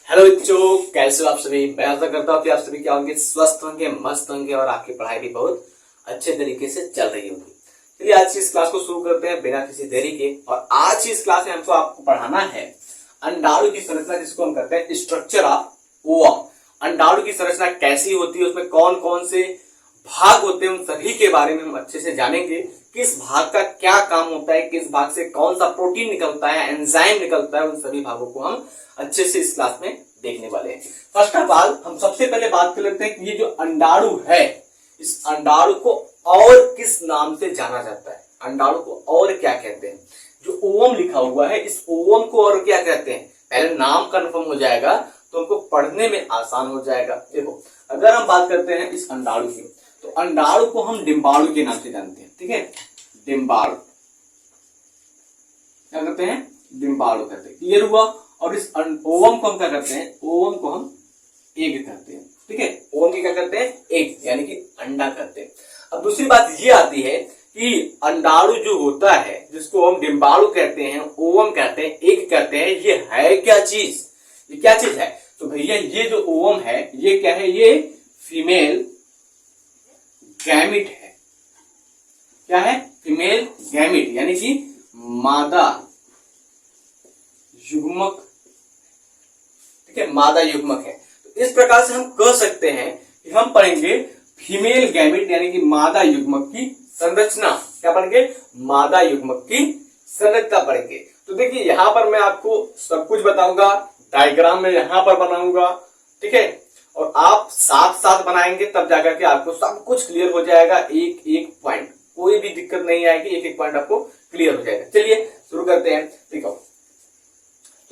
Hello बच्चों, कैसे हो आप सभी। मैं आशा करता हूँ कि आप सभी क्या होंगे, स्वस्थ होंगे, मस्त होंगे और आपकी पढ़ाई भी बहुत अच्छे तरीके से चल रही होगी। चलिए आज की इस क्लास को शुरू करते हैं बिना किसी देरी के। और आज की इस क्लास में हमको आपको पढ़ाना है अंडाणु की संरचना, जिसको हम कहते हैं स्ट्रक्चर ऑफ ओवम। अंडाणु की संरचना कैसी होती है, उसमें कौन कौन से भाग होते हैं, उन सभी के बारे में हम अच्छे से जानेंगे। किस भाग का क्या काम होता है, किस भाग से कौन सा प्रोटीन निकलता है, एंजाइम निकलता है, उन सभी भागों को हम अच्छे से इस क्लास में देखने वाले हैं। फर्स्ट ऑफ ऑल हम सबसे पहले बात कर लेते हैं कि ये जो अंडाणु है, इस अंडाणु को और किस नाम से जाना जाता है, अंडाणु को और क्या कहते हैं। जो ओवम लिखा हुआ है, इस ओवम को और क्या कहते हैं, पहले नाम कंफर्म हो जाएगा तो हमको पढ़ने में आसान हो जाएगा। देखो, अगर हम बात करते हैं इस अंडाणु की, तो अंडाणु को हम डिंबाणु के नाम से जानते हैं। ठीक है, डिंबाणु क्या कहते हैं, डिंबाणु कहते हैं। क्लियर हुआ। और इस ओवम को हम क्या करते हैं, ओवम को हम एग कहते हैं। ठीक है, ओवम की क्या करते हैं, एग यानी कि अंडा कहते हैं। अब दूसरी बात ये आती है कि अंडाणु जो होता है, जिसको हम डिंबाणु कहते हैं, ओवम कहते हैं, एग कहते हैं, ये है क्या चीज, ये क्या चीज है। तो भैया ये जो ओवम है ये क्या है, ये फीमेल गैमिट है। क्या है, फीमेल गैमिट यानी कि मादा युग्मक। ठीक है, मादा युग्मक है। तो इस प्रकार से हम कह सकते हैं कि हम पढ़ेंगे फीमेल गैमिट यानी कि मादा युग्मक की संरचना। क्या पढ़ेंगे, मादा युग्मक की संरचना पढ़ेंगे। तो देखिए यहां पर मैं आपको सब कुछ बताऊंगा, डायग्राम में यहां पर बनाऊंगा। ठीक है, और आप साथ साथ बनाएंगे तब जाकर के आपको सब कुछ क्लियर हो जाएगा। एक एक पॉइंट, कोई भी दिक्कत नहीं आएगी, एक एक पॉइंट आपको क्लियर हो जाएगा। चलिए शुरू करते हैं। देखो,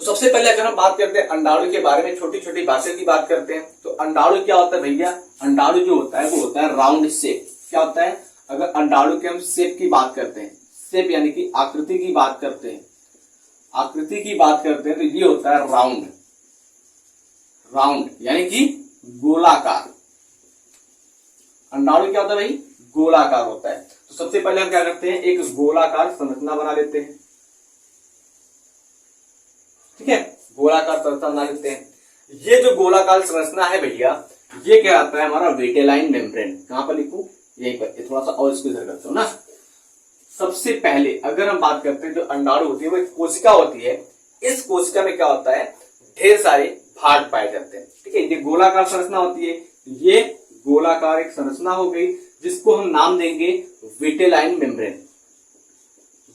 तो सबसे पहले अगर हम बात करते हैं अंडाणु के बारे में, छोटी छोटी बातें की बात करते हैं। तो अंडाणु क्या होता है भैया, अंडाणु जो होता है वो होता है राउंड शेप। क्या होता है, अगर अंडाणु के हम शेप की बात करते हैं, शेप यानी कि आकृति की बात करते हैं, आकृति की बात करते हैं, तो ये होता है राउंड। राउंड यानी कि गोलाकार। अंडाणु क्या होता है भाई, गोलाकार होता है। तो सबसे पहले हम क्या करते हैं, एक गोलाकार संरचना बना लेते हैं। ठीक है, गोलाकार संरचना बना लेते हैं। ये जो गोलाकार संरचना है भैया, ये क्या आता है हमारा विटेलाइन मेम्ब्रेन। कहां पर लिखूं, यहीं पर। थोड़ा सा और इसको इधर करते हो ना। सबसे पहले अगर हम बात करते हैं, जो अंडाणु होती है वो एक कोशिका होती है। इस कोशिका में क्या होता है, ढेर सारे भाग पाए जाते हैं। ठीक है, ये गोलाकार संरचना होती है। ये गोलाकार एक संरचना हो गई, जिसको हम नाम देंगे विटेलाइन मेम्ब्रेन।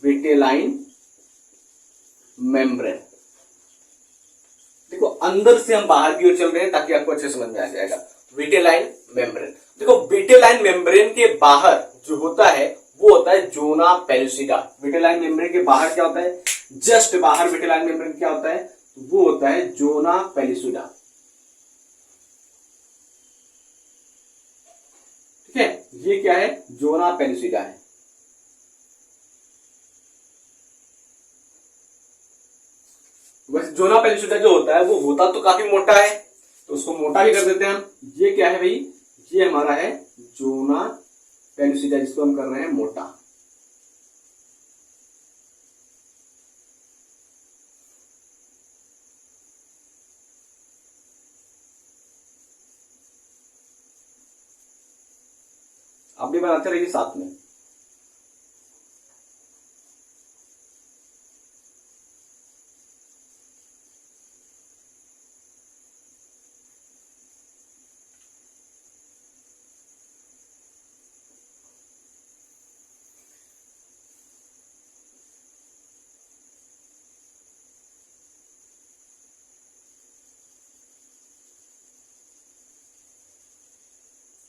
Vitelline membrane. देखो, अंदर से हम बाहर की ओर चल रहे हैं ताकि आपको अच्छे समझ में आ जाएगा। विटेलाइन मेम्ब्रेन, देखो विटेलाइन मेम्ब्रेन के बाहर जो होता है वो होता है जोना पेलुसिडा। विटेलाइन मेम्ब्रेन के बाहर क्या होता है, जस्ट बाहर विटेलाइन मेम्ब्रेन क्या होता है, वो होता है जोना पेलुसिडा। ठीक है, ये क्या है, जोना पेलुसिडा है। वैसे जोना पेलुसिडा जो होता है वो होता तो काफी मोटा है, तो उसको मोटा भी कर देते हैं हम। ये क्या है भाई, ये हमारा है जोना पेलुसिडा, जिसको हम कर रहे हैं मोटा। आप भी बनाते रहिए साथ में।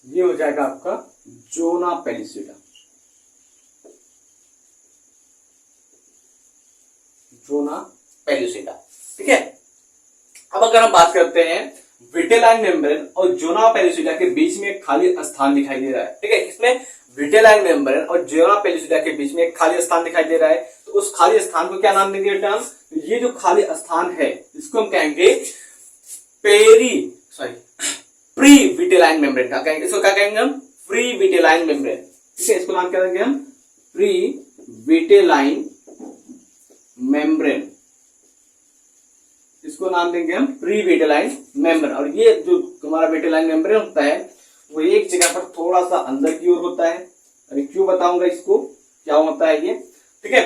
ये हो जाएगा आपका जोना पेलुसिडा। Zona pellucida. ठीक है, अब अगर हम बात करते हैं विटेलाइन मेम्ब्रेन और जोना पेलुसिडा के बीच में एक खाली स्थान दिखाई दे रहा है। ठीक है, इसमें विटेलाइन मेम्ब्रेन और जोना पेलुसिडा के बीच में एक खाली स्थान दिखाई दे रहा है। तो उस खाली स्थान को क्या नाम देंगे बेटा हम, ये जो खाली स्थान है इसको हम कहेंगे प्री विटेलाइन मेम्ब्रेन। क्या कहेंगे इसको, क्या कहेंगे हम, प्री विटेलाइन मेम्ब्रेन। ठीक है, इसको नाम क्या देंगे हम, प्री विटेलाइन मेम्ब्रेन। इसको नाम देंगे हम प्री विटेलाइन मेम्ब्रेन। और ये जो हमारा विटेलाइन मेम्ब्रेन होता है वो एक जगह पर थोड़ा सा अंदर की ओर होता है। अभी क्यों बताऊंगा इसको क्या होता है ये, ठीक है।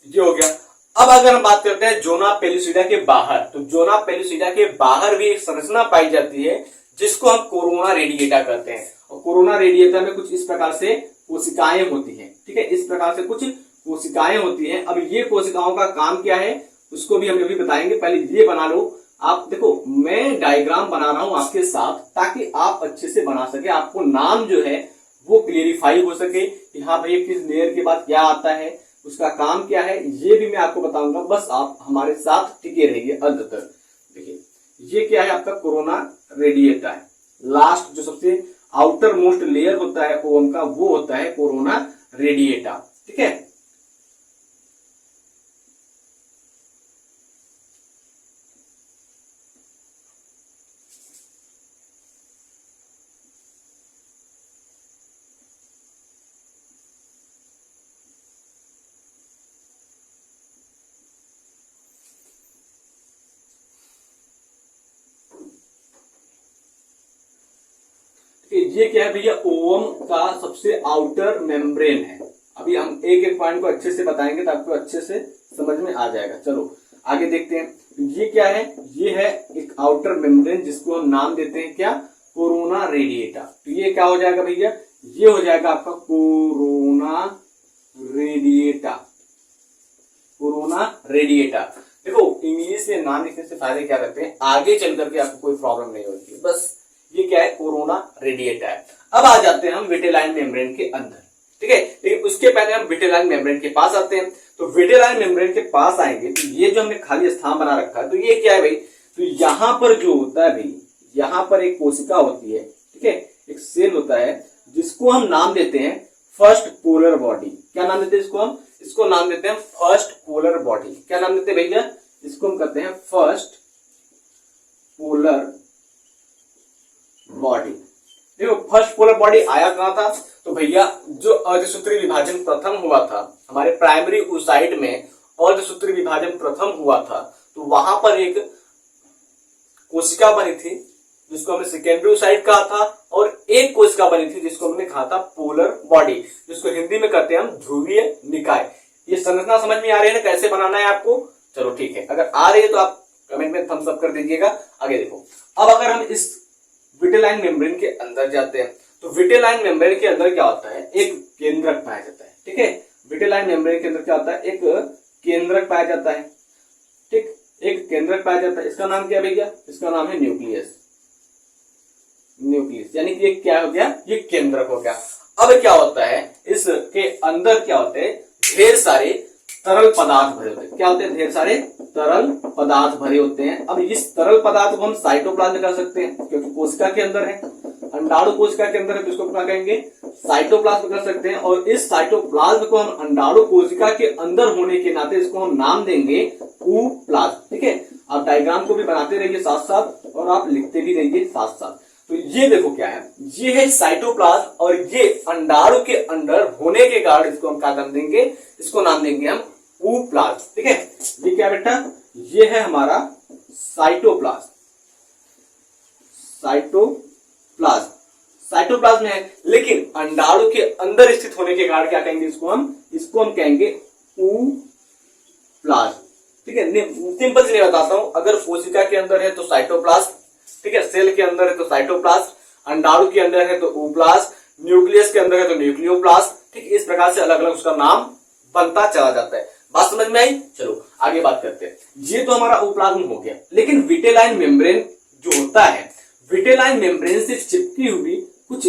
ये हो गया। अब अगर हम बात करते हैं जोना पेलुसिडा के बाहर, तो जोना पेलुसिडा के बाहर भी एक संरचना पाई जाती है जिसको हम कोरोना रेडिएटा कहते हैं। और कोरोना रेडिएटा में कुछ इस प्रकार से कोशिकाएं होती हैं, ठीक है, इस प्रकार से कुछ कोशिकाएं होती हैं। अब ये कोशिकाओं का काम क्या है उसको भी हम अभी बताएंगे, पहले ये बना लो। आप देखो मैं डायग्राम बना रहा हूं आपके साथ ताकि आप अच्छे से बना सके, आपको नाम जो है वो क्लियरिफाई हो सके कि हाँ भाई किस लेयर के बाद क्या आता है, उसका काम क्या है, ये भी मैं आपको बताऊंगा। बस आप हमारे साथ टिके रहिए अंत तक। देखिए ये क्या है, आपका कोरोना रेडिएटा है। लास्ट जो सबसे आउटर मोस्ट लेयर होता है ओवम का वो होता है कोरोना रेडिएटा, ठीक है। ये क्या है भैया, ओवम का सबसे आउटर मेम्ब्रेन है। अभी हम एक एक पॉइंट को अच्छे से बताएंगे तो आपको अच्छे से समझ में आ जाएगा। चलो आगे देखते हैं। ये क्या है, ये है एक आउटर मेम्ब्रेन जिसको हम नाम देते हैं क्या, कोरोना रेडिएटा। तो ये क्या हो जाएगा भैया, ये हो जाएगा आपका कोरोना रेडिएटा। Corona radiata. देखो इंग्लिश में नाम लिखने से फायदे क्या रहते हैं, आगे चल करके आपको कोई प्रॉब्लम नहीं होती है। बस ये क्या है, कोरोना रेडिएटा है। अब आ जाते हैं हम विटेलाइन मेम्ब्रेन के अंदर, ठीक है। लेकिन उसके पहले हम विटेलाइन मेम्ब्रेन के पास आते हैं। तो विटेलाइन मेम्ब्रेन के पास आएंगे तो ये जो हमने खाली स्थान बना रखा है, तो ये क्या है भाई, तो यहां पर जो होता है भाई, यहां पर एक कोशिका होती है, ठीक है, एक सेल होता है जिसको हम नाम देते हैं फर्स्ट पोलर बॉडी। क्या नाम देते हैं इसको हम, इसको नाम देते हैं फर्स्ट पोलर बॉडी। क्या नाम देते हैं भैया, इसको हम कहते हैं फर्स्ट पोलर बॉडी। देखो फर्स्ट पोलर बॉडी आया कहां था, तो भैया जो अर्धसूत्री विभाजन प्रथम हुआ था हमारे प्राइमरी oocyte में, अर्धसूत्री विभाजन प्रथम हुआ था, तो वहां पर एक कोशिका बनी थी जिसको हमने सेकेंडरी oocyte कहा था, और एक कोशिका बनी थी जिसको हमने कहा था पोलर बॉडी, जिसको हिंदी में कहते हैं हम ध्रुवीय निकाय। ये संरचना समझ में आ रही है ना, कैसे बनाना है आपको, चलो ठीक है। अगर आ रही है तो आप कमेंट में थम्स अप कर दीजिएगा। आगे देखो, अब अगर हम इस विटेलाइन मेम्ब्रेन के अंदर जाते हैं तो विटेलाइन मेम्ब्रेन के अंदर क्या होता है, एक केंद्रक पाया जाता है, ठीक है। विटेलाइन मेम्ब्रेन के अंदर क्या होता है, एक केंद्रक पाया जाता है, ठीक, एक केंद्रक पाया जाता है। इसका नाम क्या भैया, इसका नाम है न्यूक्लियस। न्यूक्लियस यानी कि ये क्या हो गया, ये केंद्रक हो गया। अब क्या होता है, इसके अंदर क्या होते हैं, ढेर सारे तरल पदार्थ भरे होते हैं। क्या होते हैं, ढेर सारे तरल पदार्थ भरे होते हैं। अब इस तरल पदार्थ को हम साइटोप्लाज्म कर सकते हैं क्योंकि कोशिका के अंदर है, अंडाणु कोशिका के अंदर है, तो इसको क्या कहेंगे, साइटोप्लाज्म कर सकते हैं। और इस साइटोप्लाज्म को हम अंडाणु कोशिका के अंदर होने के नाते इसको हम नाम देंगे ऊप्लाज्म, ठीक है। आप डायग्राम को भी बनाते रहिए साथ साथ और आप लिखते भी रहिए साथ साथ। तो ये देखो क्या है, ये है साइटोप्लाज्म और ये अंडाणु के अंदर होने के कारण इसको हम क्या नाम देंगे, इसको नाम देंगे हम ऊप्लाज्म, ठीक है। ये क्या बेटा, ये है हमारा साइटोप्लाज्म। साइटोप्लाज्म, साइटोप्लाज्म है, लेकिन अंडाणु के अंदर स्थित होने के कारण क्या कहेंगे इसको हम कहेंगे ऊप्लाज्म, ठीक है। सिंपल से नहीं बताता हूं, अगर कोशिका के अंदर है तो साइटोप्लाज्म, ठीक है, सेल के अंदर है तो साइटोप्लाज्म, अंडाणु के अंदर है तो ऊप्लाज्म, न्यूक्लियस के अंदर है तो न्यूक्लियोप्लाज्म, ठीक। इस प्रकार से अलग अलग उसका नाम बनता चला जाता है। बात समझ में आई, चलो आगे बात करते हैं। ये तो हमारा ऊप्लाज्म हो गया, लेकिन विटेलाइन मेम्ब्रेन जो होता है, विटेलाइन मेम्ब्रेन से चिपकी हुई कुछ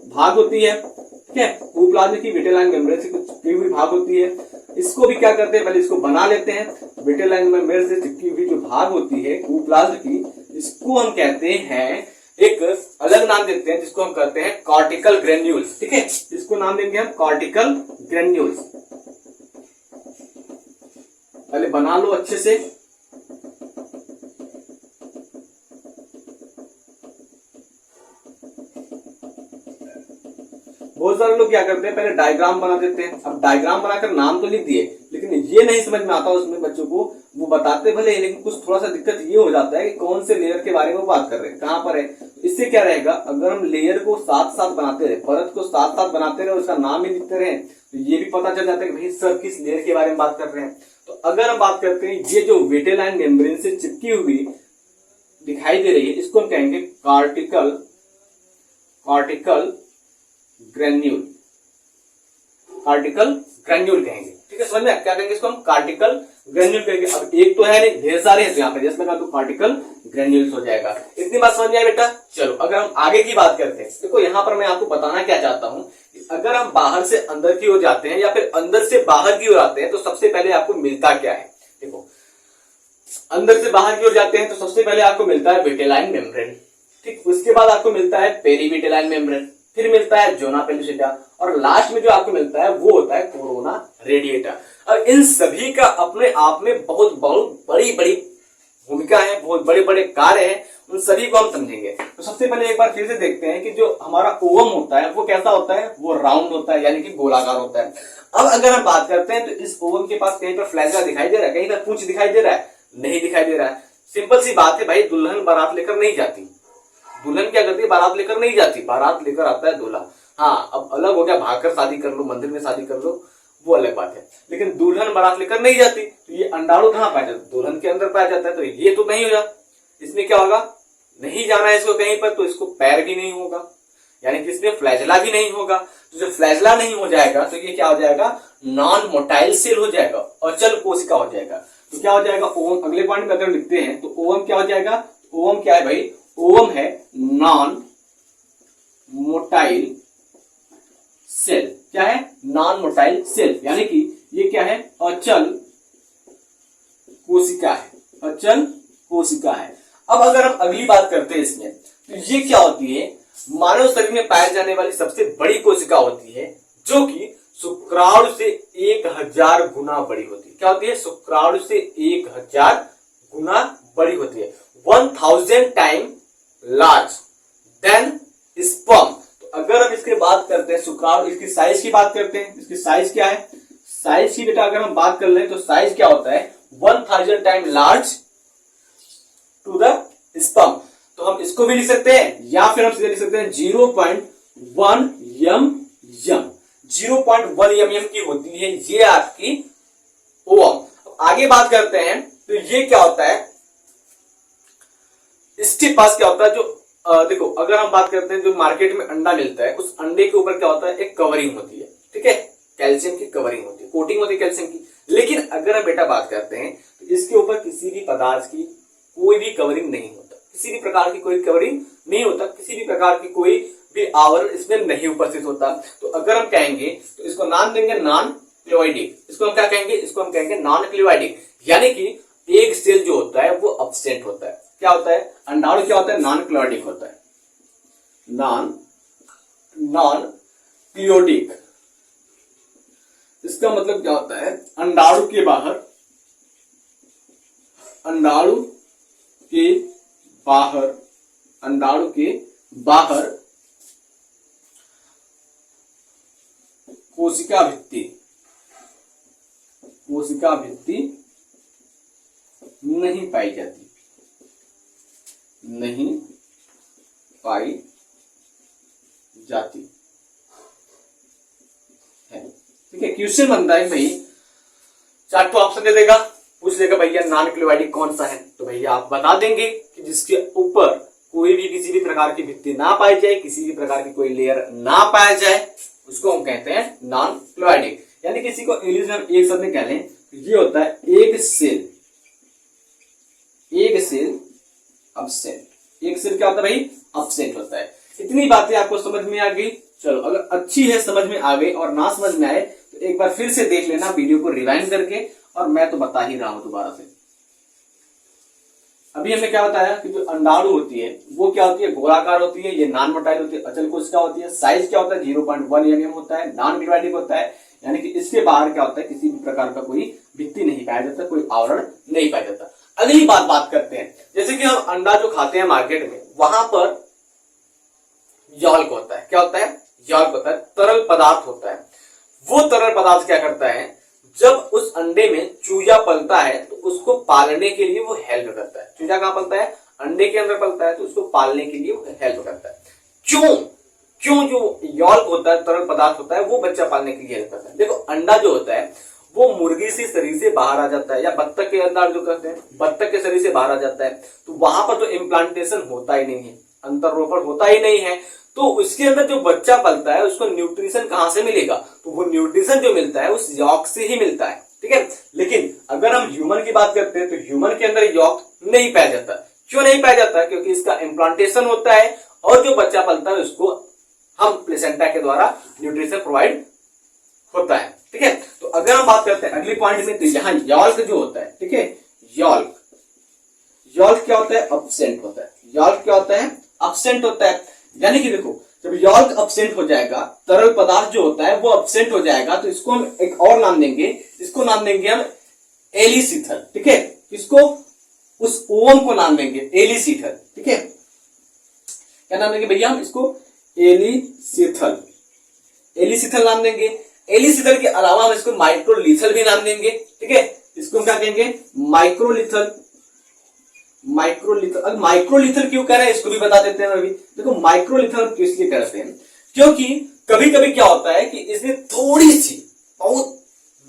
भाग होती है, ठीक है। ऊप्लाज्म की विटेलाइन मेम्ब्रेन से कुछ चिपकी हुई भाग होती है। इसको भी क्या करते हैं, पहले इसको बना लेते हैं। विटेलाइन मेम्ब्रेन से चिपकी हुई जो भाग होती है ऊप्लाज्म की, इसको हम कहते हैं, एक अलग नाम देते हैं जिसको हम कहते हैं कॉर्टिकल ग्रेन्यूल्स, ठीक है। इसको नाम देंगे हम कॉर्टिकल ग्रेन्यूल्स। पहले बना लो अच्छे से। बहुत सारे लोग क्या करते हैं, पहले डायग्राम बना देते हैं। अब डायग्राम बनाकर नाम तो लिख दिए, लेकिन ये नहीं समझ में आता उसमें बच्चों को वो बताते भले हैं, लेकिन कुछ थोड़ा सा दिक्कत ये हो जाता है कि कौन से लेयर के बारे में बात कर रहे हैं, कहां पर है। इससे क्या रहेगा, अगर हम लेयर को साथ साथ बनाते रहे, परत को साथ साथ बनाते रहे, उसका नाम ही लिखते रहे, तो ये भी पता चल जाता है कि भाई सर किस लेयर के बारे में बात कर रहे हैं। तो अगर हम बात करते हैं ये जो विटेलाइन मेम्ब्रेन से चिपकी हुई दिखाई दे रही है, इसको हम कहेंगे कार्टिकल ग्रेन्यूल, कार्टिकल ग्रेन्यूल कहेंगे। ठीक है, समझ में क्या कहेंगे, इसको हम कार्टिकल ग्रेन्यूल कहेंगे। अब एक तो है नहीं, ढेर सारे हैं, तो यहाँ पे जैसे तो कार्टिकल ग्रेन्यूल्स हो जाएगा। इतनी बात समझ में आई बेटा। चलो अगर हम आगे की बात करते हैं, देखो यहाँ पर मैं आपको बताना क्या चाहता हूं कि अगर हम बाहर से अंदर की ओर जाते हैं या फिर अंदर से बाहर की ओर आते हैं, तो सबसे पहले आपको मिलता क्या है। देखो अंदर से बाहर की ओर जाते हैं तो सबसे पहले आपको मिलता है विटेलाइन मेम्ब्रेन, ठीक, उसके बाद आपको मिलता है पेरीविटेलाइन मेम्ब्रेन, फिर मिलता है जोना पेलुसिडा, और लास्ट में जो आपको मिलता है वो होता है कोरोना रेडिएटा। अब इन सभी का अपने आप में बहुत बहुत बड़ी बड़ी भूमिका है, बहुत बड़े बड़े कार्य हैं, उन सभी को हम समझेंगे। तो सबसे पहले एक बार फिर से देखते हैं कि जो हमारा ओवम होता है वो कैसा होता है, वो राउंड होता है, यानी कि गोलाकार होता है। अब अगर हम बात करते हैं तो इस ओवम के पास कहीं पर फ्लैजा दिखाई दे रहा है, कहीं पर पूंछ दिखाई दे रहा है, नहीं दिखाई दे रहा है। सिंपल सी बात है भाई, दुल्हन बारात लेकर नहीं जाती, दुल्हन क्या करती है, बारात लेकर नहीं जाती, बारात लेकर आता है दूल्हा। हाँ अब अलग हो गया, भागकर शादी कर लो, मंदिर में शादी कर लो, वो अलग बात है, लेकिन दुल्हन बारात लेकर नहीं जाती। तो ये अंडाणु कहाँ पाया जाता है, दुल्हन के अंदर पाया जाता है, तो ये तो नहीं होगा, इसमें क्या होगा, नहीं जाना है इसको कहीं पर, तो इसको पैर भी नहीं होगा, यानी कि इसमें फ्लैजला भी नहीं होगा। तो जब फ्लैजला नहीं हो जाएगा तो ये क्या हो जाएगा, नॉन मोटाइल सेल हो जाएगा, अचल कोशिका हो जाएगा। तो क्या हो जाएगा, ओवम, अगले पॉइंट में अगर लिखते हैं तो ओवम क्या हो जाएगा, ओवम क्या है भाई, ओवम है नॉन मोटाइल सेल। क्या है, नॉन मोटाइल सेल, यानी कि ये क्या है, अचल कोशिका है, अचल कोशिका है। अब अगर हम अगली बात करते हैं इसमें, तो ये क्या होती है, मानव शरीर में पाए जाने वाली सबसे बड़ी कोशिका होती है, जो कि शुक्राणु से 1000 गुना बड़ी होती है। क्या होती है, शुक्राणु से 1000 गुना बड़ी होती है, 1000 टाइम लार्ज देन स्पर्म। तो अगर हम इसकी बात करते हैं, शुक्राणु, इसकी साइज की बात करते हैं, इसकी साइज क्या है, साइज की बेटा अगर हम बात कर लें तो साइज क्या होता है, 1000 time large to the sperm. तो हम इसको भी लिख सकते हैं या फिर हम सीधे लिख सकते हैं 0.1 mm, 0.1 mm की होती है ये आपकी ओवम। आगे बात करते हैं तो ये क्या होता है, इसके पास क्या होता है, जो देखो अगर हम बात करते हैं, जो मार्केट में अंडा मिलता है, उस अंडे के ऊपर क्या होता है, एक कवरिंग होती है, ठीक है, कैल्शियम की कवरिंग होती है, कोटिंग होती है कैल्शियम की। लेकिन अगर हम बेटा बात करते हैं तो इसके ऊपर किसी भी पदार्थ की कोई भी कवरिंग नहीं होता, किसी भी प्रकार की कोई कवरिंग नहीं होता, किसी भी प्रकार की कोई भी आवरण इसमें नहीं उपस्थित होता। तो अगर हम कहेंगे तो इसको नाम देंगे नॉन क्लोइडिक, इसको हम क्या कहेंगे, इसको हम कहेंगे नॉन क्लोइडिक, यानी कि एक सेल जो होता है वो एब्सेंट होता है। क्या होता है, अंडाणु क्या होता है, नॉन क्लोइडिक होता है, नॉन क्लोइडिक। इसका मतलब क्या होता है, अंडाणु के बाहर, अंडाणु के बाहर, अंडाणु के बाहर कोशिका भित्ति, कोशिका भित्ति नहीं पाई जाती, नहीं पाई जाती है। ठीक है, क्वेश्चन बनता है भाई, चार तो ऑप्शन दे देगा, पूछ लेगा भैया नॉन क्लोइडिक कौन सा है, तो भैया आप बता देंगे कि जिसके ऊपर कोई भी किसी भी प्रकार की भित्ति ना पाई जाए, किसी भी प्रकार की कोई लेयर ना पाया जाए, उसको हम कहते हैं नॉन क्लोइडिक। यानी किसी को इंग्लिश में हम एक शब्द में कह लें तो ये होता है एक सेल, एक सेल एब्सेंट, एक सेल क्या होता है भाई, एब्सेंट होता है। इतनी बातें आपको समझ में आ गई। चलो अगर अच्छी है, समझ में आ गई, और ना समझ में आए तो एक बार फिर से देख लेना वीडियो को रिवाइंड करके, और मैं तो बता ही रहा हूं दोबारा से। अभी हमने क्या बताया कि जो अंडाणु होती है वो क्या होती है, गोलाकार होती है, ये नॉन मोटाइल होती है, अचल कोशिका होती है, साइज क्या होता है 0.1 mm होता है, नॉन क्लोइडिक होता है, यानी कि इसके बाहर क्या होता है, किसी भी प्रकार का कोई भित्ति नहीं पाया जाता, कोई आवरण नहीं पाया जाता। अगली बात करते हैं, जैसे कि हम अंडा जो खाते हैं मार्केट में, वहां पर यॉल्क होता है। क्या होता है, यॉल्क होता है, तरल पदार्थ होता है। वो तरल पदार्थ क्या करता है, जब उस अंडे में चूजा पलता है तो उसको पालने के लिए वो हेल्प करता है। चूजा कहाँ पलता है? अंडे के अंदर पलता है, तो उसको पालने के लिए वो हेल्प करता है। क्यों? क्यों जो यॉल्क होता है, तरल पदार्थ होता है, वो बच्चा पालने के लिए हेल्प करता है। देखो अंडा जो होता है वो मुर्गी से शरीर से बाहर आ जाता है, या बत्तख के अंदर जो करते हैं बत्तख के शरीर से बाहर आ जाता है, तो वहां पर तो इम्प्लांटेशन होता ही नहीं है, अंतरोपण होता ही नहीं है। तो उसके अंदर जो बच्चा पलता है उसको न्यूट्रिशन कहां से मिलेगा? तो वो न्यूट्रिशन जो मिलता है उस यॉल्क से ही मिलता है, ठीक है। लेकिन अगर हम ह्यूमन की बात करते हैं तो ह्यूमन के अंदर यॉल्क नहीं पाया जाता। क्यों नहीं पाया जाता? क्योंकि इसका इम्प्लांटेशन होता है और जो बच्चा पलता है उसको हम प्लेसेंटा के द्वारा न्यूट्रिशन प्रोवाइड होता है, ठीक है। तो अगर हम बात करते हैं अगली पॉइंट में, तो यहाँ यॉल्क जो होता है, ठीक है, यॉल्क क्या होता है? अब्सेंट होता है। यॉल्क क्या होता है? अब्सेंट होता है। यानी कि देखो जब यॉल्क अब्सेंट हो जाएगा, तरल पदार्थ जो होता है वो अब्सेंट हो जाएगा, तो इसको हम एक और नाम देंगे, इसको नाम देंगे हम एलिसीथल, ठीक है। इसको उस ओवम को नाम देंगे एलिसीथल, ठीक है। क्या नाम देंगे भैया? हम इसको एलिसीथल नाम देंगे। एलिसीथल के अलावा हम इसको माइक्रोलिथल भी नाम देंगे, ठीक है। इसको हम क्या कहेंगे? माइक्रोलिथल। अब माइक्रोलिथल क्यों कह रहे हैं इसको भी बता देते हैं अभी। देखो माइक्रोलिथल हम किस लिए करते हैं? क्योंकि कभी कभी क्या होता है कि इसमें थोड़ी सी बहुत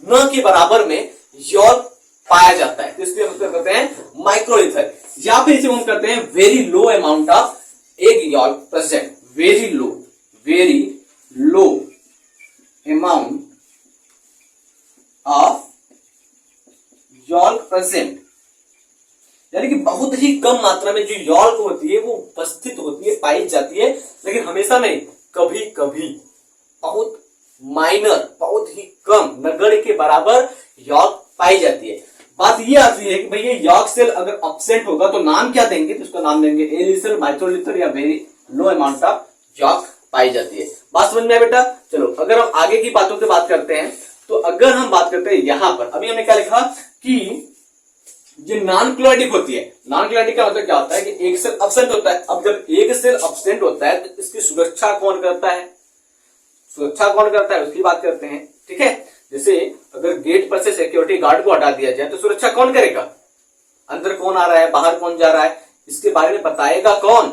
न के बराबर में यॉल्क पाया जाता है, तो इसलिए हम करते हैं माइक्रोलिथल। या फिर इसे हम करते हैं very low amount of egg yolk present. Very low amount of yolk present, यानी कि बहुत ही कम मात्रा में जो यॉल्क होती है वो उपस्थित होती है, पाई जाती है, लेकिन हमेशा नहीं, कभी कभी बहुत माइनर, बहुत ही कम, नगण्य के बराबर यॉल्क पाई जाती है। बात ये आती है कि भैया यॉल्क सेल अगर अब्सेंट होगा तो नाम क्या देंगे? तो उसका नाम देंगे एलिसल, माइक्रोलिथल या वेरी लो अमाउंट ऑफ यॉल्क पाई जाती है। बात समझ में आया बेटा? चलो अगर हम आगे की बातों की बात करते हैं, तो अगर हम बात करते हैं यहां पर, अभी हमने क्या लिखा कि ये नॉन क्लोराइडिक होती है। नॉन क्लोराइडिक का मतलब क्या होता है कि एक सेल अब्सेंट होता है। अब जब एक सेल अब्सेंट होता है तो इसकी सुरक्षा कौन करता है? उसकी बात करते हैं, ठीक है। जैसे अगर गेट पर से सिक्योरिटी गार्ड को हटा दिया जाए तो सुरक्षा कौन करेगा? अंदर कौन आ रहा है, बाहर कौन जा रहा है, इसके बारे में बताएगा कौन?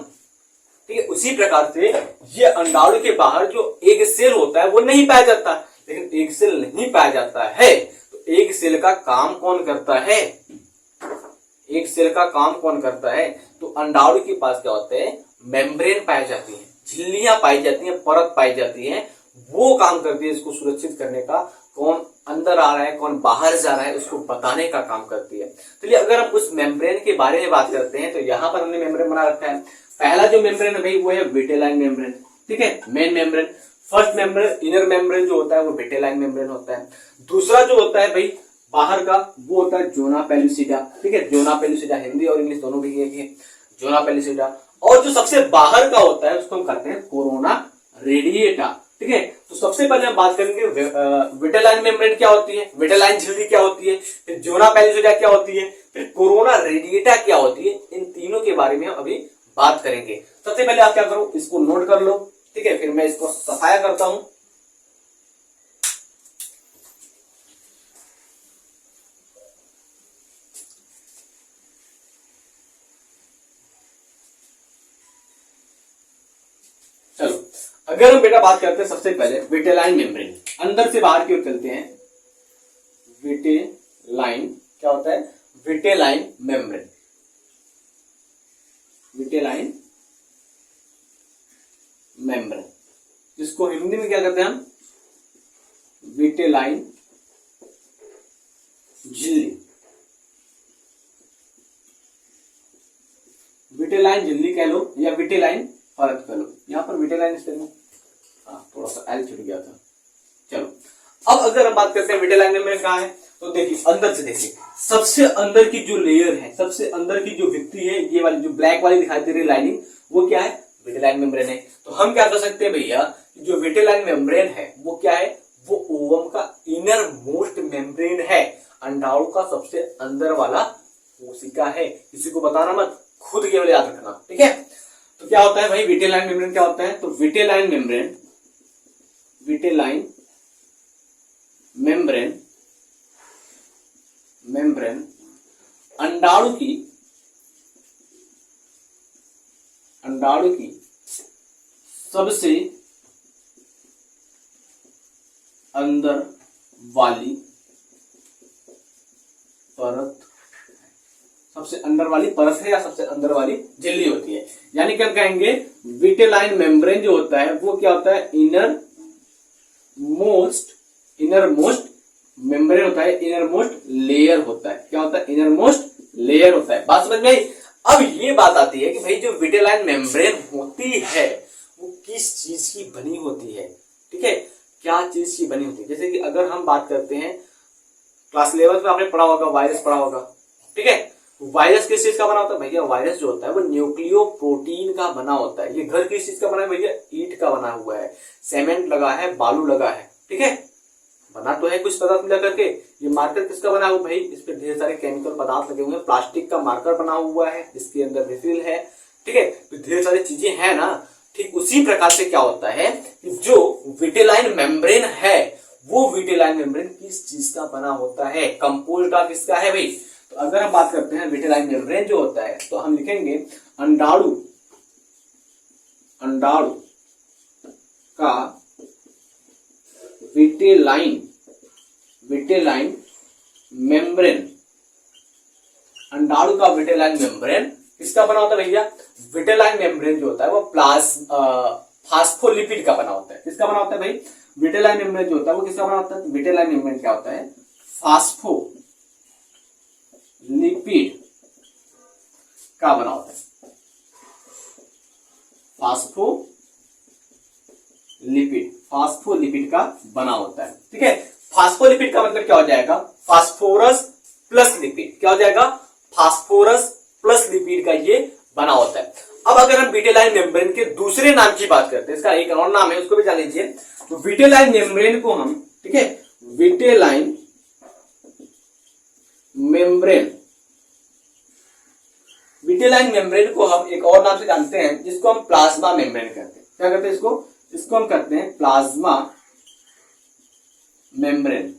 ठीक है। उसी प्रकार से ये अंडाणु के बाहर जो एक सेल होता है वो नहीं पाया जाता, लेकिन एक सेल नहीं पाया जाता है तो एक सेल का काम कौन करता है? तो अंडाणु के पास क्या होता है? मेम्ब्रेन पाई जाती है, झिल्लियां पाई जाती हैं, परत पाई जाती है, वो काम करती है इसको सुरक्षित करने का। कौन अंदर आ रहा है, कौन बाहर जा रहा है, उसको बताने का काम करती है। तो अगर हम उस मेम्ब्रेन के बारे में बात करते हैं तो यहाँ पर हमने मेम्ब्रेन बना रखा है। पहला जो मेम्ब्रेन है भाई वो है विटेलाइन मेम्ब्रेन, ठीक है, main membrane. First membrane, inner membrane जो होता है वो विटेलाइन मेम्ब्रेन होता है। दूसरा जो होता है भाई बाहर का, वो होता है जोना पेलुसिडा, ठीक है। जोना पेलुसिडा हिंदी और इंग्लिश दोनों भी है, जोना पेलुसिडा। और जो सबसे बाहर का होता है उसको हम कहते हैं कोरोना रेडिएटा, ठीक है। तो सबसे पहले हम बात करेंगे विटेलाइन मेम्ब्रेन क्या होती है, विटेलाइन झिल्ली क्या होती है, फिर जोना पेलुसिडा क्या होती है, फिर कोरोना रेडिएटा क्या होती है। इन तीनों के बारे में हम अभी बात करेंगे। सबसे पहले आप क्या करो, इसको नोट कर लो, ठीक है, फिर मैं इसको सफाया करता हूं। चलो अगर हम बेटा बात करते हैं सबसे पहले विटेलाइन मेम्ब्रेन, अंदर से बाहर की ओर चलते हैं। विटेलाइन क्या होता है? विटेलाइन मेम्ब्रेन, विटेलाइन मेम्ब्रेन, जिसको हिंदी में क्या कहते हैं हम? विटेलाइन झिल्ली। विटेलाइन झिल्ली कह लो या विटेलाइन परत कह लो। यहां पर विटेलाइन इस तरह थोड़ा सा एल छूट गया था। चलो अब अगर हम बात करते हैं विटेलाइन मेम्ब्रेन कहां है, तो देखिए अंदर से देखिए, सबसे अंदर की जो लेयर है, सबसे अंदर की जो भित्ति है, ये वाली जो ब्लैक वाली दिखाई दे रही है लाइनिंग, वो क्या है? विटेलाइन मेम्ब्रेन है। तो हम क्या कर सकते हैं भैया, जो विटेलाइन मेम्ब्रेन है वो क्या है? वो ओवम का इनर मोस्ट मेम्ब्रेन है, अंडाणु का सबसे अंदर वाला कोशिका है। किसी को बताना मत, खुद केवल याद रखना, ठीक है। तो क्या होता है भाई विटेलाइन मेम्ब्रेन क्या होता है? तो विटेलाइन मेम्ब्रेन अंडाणु की सबसे अंदर वाली परत, सबसे अंदर वाली परत है या सबसे अंदर वाली झिल्ली होती है। यानी कि हम कहेंगे विटेलाइन मेम्ब्रेन जो होता है वो क्या होता है, इनर मोस्ट मेम्ब्रेन होता है, इनर मोस्ट लेयर होता है। क्या होता है, इनर मोस्ट लेयर होता है। बात समझ में आई। अब ये बात आती है कि भाई जो विटेलाइन मेम्ब्रेन होती है वो किस चीज की बनी होती है, ठीक है, क्या चीज की बनी होती है। जैसे कि अगर हम बात करते हैं क्लास 11 में आपने पढ़ा होगा, वायरस पढ़ा होगा, ठीक है। वायरस किस चीज का बना होता है भैया, वायरस जो होता है वो न्यूक्लियो प्रोटीन का बना होता है। ये घर किस चीज का बना है भैया, ईंट का बना हुआ है, सीमेंट लगा है, बालू लगा है, ठीक है, बना तो है कुछ पदार्थ मिला करके। ये मार्कर किसका बना हुआ भाई, इस पे ढेर सारे केमिकल पदार्थ लगे हुए हैं, प्लास्टिक का मार्कर बना हुआ है, इसके अंदर रिफिल है, ठीक है, तो ढेर सारी चीजें हैं ना। ठीक उसी प्रकार से क्या होता है कि जो विटेलाइन मेम्ब्रेन है वो विटेलाइन मेम्ब्रेन किस चीज का बना होता है, कंपोज्ड ऑफ किसका है भाई। तो अगर हम बात करते हैं विटेलाइन मेम्ब्रेन जो होता है तो हम लिखेंगे अंडाणु का विटेलाइन मेम्ब्रेन, अंडाणु का विटेलाइन मेम्ब्रेन किसका बना होता है भैया, विटेलाइन मेम्ब्रेन जो होता है वो फास्फोलिपिड का बना होता है। किसका बना होता है भाई, विटेलाइन मेम्ब्रेन जो होता है वो किसका बना होता है, विटेलाइन मेम्ब्रेन क्या होता है, फास्फोलिपिड का बना होता है, फास्फोलिपिड का बना होता है, ठीक है। फास्फोलिपिड का मतलब क्या हो जाएगा, फास्फोरस प्लस लिपिड, क्या हो जाएगा, फास्फोरस प्लस लिपिड का ये बना होता है। अब अगर हम विटेलाइन मेम्ब्रेन के दूसरे नाम की बात करते हैं, इसका एक और नाम है उसको भी जान लीजिए। तो विटेलाइन मेम्ब्रेन को हम, ठीक है, विटेलाइन मेम्ब्रेन को हम एक और नाम से जानते हैं जिसको हम प्लाज्मा मेम्ब्रेन कहते हैं। क्या कहते हैं इसको हम कहते हैं प्लाज्मा मेम्ब्रेन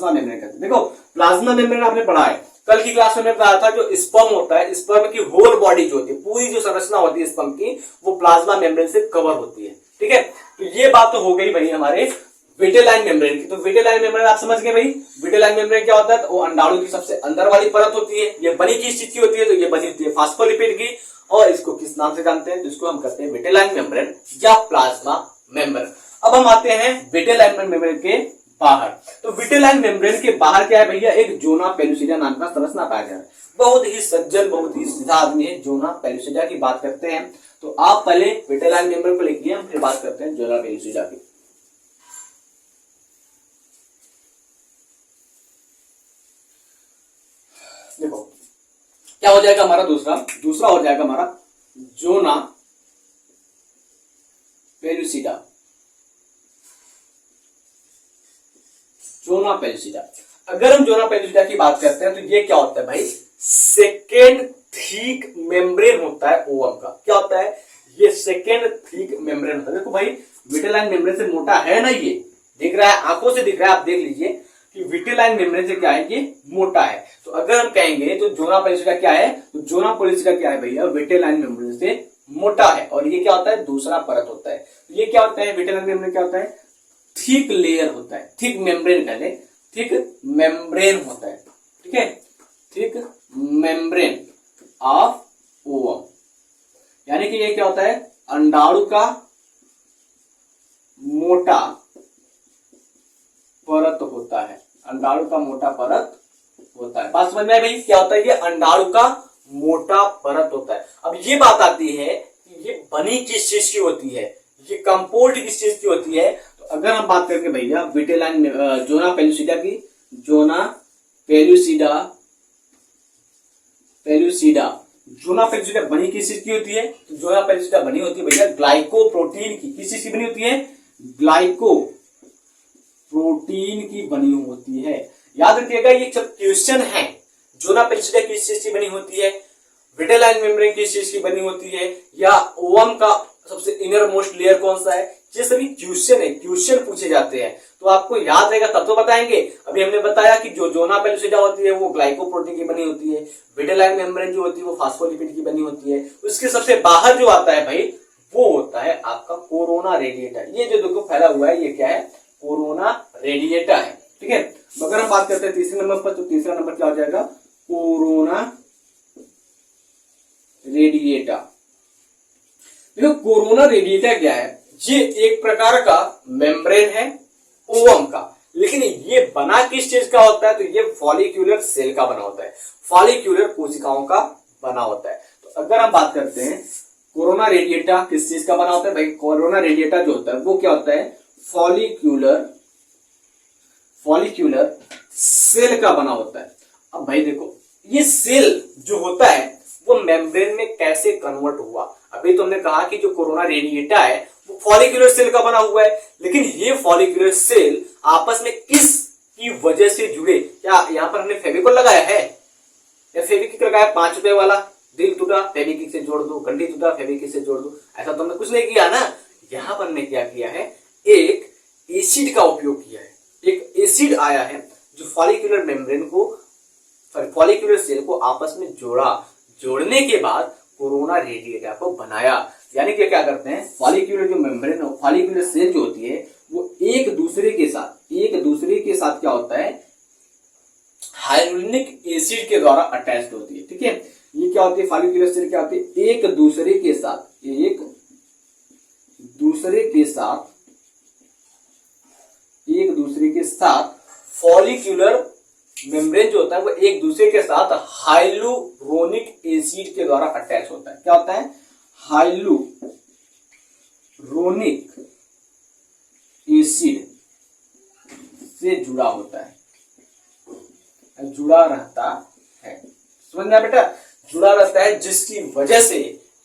कहते हैं। देखो प्लाज्मा मेम्ब्रेन आपने पढ़ा है, कल की क्लास में मैंने बताया था जो स्पर्म होता है, स्पर्म की होल बॉडी जो होती है, पूरी जो संरचना होती है स्पर्म की, वो प्लाज्मा मेम्ब्रेन से कवर होती है, ठीक है। तो ये बात तो हो गई भाई हमारे विटेलाइन मेम्ब्रेन की। तो विटेलाइन मेम्ब्रेन आप समझ गए भाई, विटेलाइन मेम्ब्रेन क्या होता है, तो वो अंडाणु की सबसे अंदर वाली परत होती है। ये बनी किस चीज की होती है, तो ये बनी होती है फास्फोलिपिड की, और इसको किस नाम से जानते हैं, तो इसको हम कहते हैं विटेलाइन मेम्ब्रेन या प्लाज्मा मेम्ब्रेन। अब हम आते हैं विटेलाइन मेम्ब्रेन के बाहर। तो विटेलाइन मेम्ब्रेन के बाहर क्या है भैया, एक जोना पेलुसिडा नाम का संरचना पाया गया है। बहुत ही सज्जन, बहुत ही सीधा आदमी है, जोना पेलुसिडा की बात करते हैं। तो आप पहले विटेलाइन मेम्ब्रेन को लिखिए, हम फिर बात करते हैं जोना पेलुसिडा की। देखो क्या हो जाएगा हमारा, दूसरा हो जाएगा हमारा जोना पेलुसिडा। अगर हम जोना पेलुसिडा की बात करते हैं तो ये क्या होता है भाई, सेकेंड थिक मेम्ब्रेन होता है ओवम का। क्या होता है, ये सेकेंड थिक मेम्ब्रेन होता है। देखो भाई विटेलाइन मेम्ब्रेन से मोटा है ना, ये दिख रहा है, आंखों से दिख रहा है, आप देख लीजिए कि विटेलाइन मेम्ब्रेन से क्या है, ये मोटा है। तो अगर हम कहेंगे तो जोना पेलुसिडा क्या है, तो जोना पेलुसिडा क्या है भैया, विटेलाइन मेम्ब्रेन से मोटा है। और ये क्या होता है, दूसरा परत होता है। तो ये क्या होता है, विटेलाइन मेम्ब्रेन क्या होता है, थिक लेयर होता है, थिक मेम्ब्रेन कहते हैं, थिक मेम्ब्रेन होता है, ठीक है, थिक मेम्ब्रेन ऑफ ओवम। यानी कि ये क्या होता है, अंडाणु का मोटा परत होता है, अंडाणु का मोटा परत होता है। बात समझ में आई भाई, क्या होता है, ये अंडाणु का मोटा परत होता है। अब ये बात आती है कि ये बनी किस चीज की होती है, ये कंपोज्ड किस चीज की होती है। तो अगर हम बात करके भैया विटेलाइन जोना पेलुसिडा की, जोना पेलुसिडा बनी किस चीज की होती है, तो जोना पेलुसिडा बनी होती है भैया ग्लाइकोप्रोटीन की। किस चीज की बनी होती है, ग्लाइकोप्रोटीन की बनी होती है। याद रखिएगा ये सब क्वेश्चन है, जोना पेलुसिडा किस चीज की बनी होती है, विटेलाइन मेम्ब्रेन किस चीज की बनी होती है, या ओवम का सबसे इनर मोस्ट लेयर कौन सा है, ये सभी क्वेश्चन है, क्वेश्चन पूछे जाते हैं, तो आपको याद रहेगा तब तो बताएंगे। अभी हमने बताया कि जो जोना पेलुसिडा होती है वो ग्लाइकोप्रोटीन की बनी होती है, विटेलाइन मेम्ब्रेन जो होती है वो फास्फोलिपिड की बनी होती है, उसके सबसे बाहर जो आता है भाई वो होता है आपका कोरोना रेडिएटा। ये जो देखो फैला हुआ है ये क्या है, कोरोना रेडिएटा है, ठीक है। अगर हम बात करते हैं तीसरे नंबर पर, तो तीसरा नंबर क्या हो जाएगा, कोरोना रेडिएटा। देखो कोरोना रेडिएटा क्या है, ये एक प्रकार का मेम्ब्रेन है ओवम का, लेकिन ये बना किस चीज का होता है, तो ये फॉलिक्यूलर सेल का बना होता है, फॉलिक्यूलर कोशिकाओं का बना होता है। तो अगर हम बात करते हैं कोरोना रेडिएटा किस चीज का बना होता है भाई, कोरोना रेडिएटा जो होता है वो क्या होता है, फॉलिक्यूलर सेल का बना होता है। अब भाई देखो ये सेल जो होता है वो मेम्ब्रेन में कैसे कन्वर्ट हुआ, अभी तो हमने कहा कि जो कोरोना रेडिएटा है वो फॉलिक्यूलर सेल का बना हुआ है, लेकिन ये फॉलिक्यूलर सेल आपस में किस की वजह से जुड़े, क्या यहाँ पर हमने फेविकोल लगाया है या फेविक्विक लगाया, 5 रुपए वाला, दिल टूटा फेविक्विक से जोड़ दो, घंटी टूटा फेविक्विक से जोड़ दो, ऐसा तो हमने कुछ नहीं किया ना। यहाँ पर हमने क्या किया है, एक एसिड का उपयोग किया है, एक एसिड आया है जो फॉलिक्यूलर मेम्ब्रेन को, फॉलिक्यूलर सेल को आपस में जोड़ने के बाद कोरोना रेडिएटा को बनाया। यानी कि क्या करते हैं, फॉलिक्यूलर जो मेम्ब्रेन, फॉलिक्यूलर सेल जो होती है वो एक दूसरे के साथ क्या होता है, हाइड्रोनिक एसिड के द्वारा अटैच्ड होती है, ठीक है। ये क्या होती है, फॉलिक्यूलर सेल क्या होती है, एक दूसरे के साथ फॉलिक्यूलर मेम्ब्रेन जो होता है वो एक दूसरे के साथ हाइलुरोनिक एसिड के द्वारा अटैच होता है। क्या होता है, हाइलुरोनिक एसिड से जुड़ा होता है, जुड़ा रहता है, समझ में आया बेटा, जुड़ा रहता है, जिसकी वजह से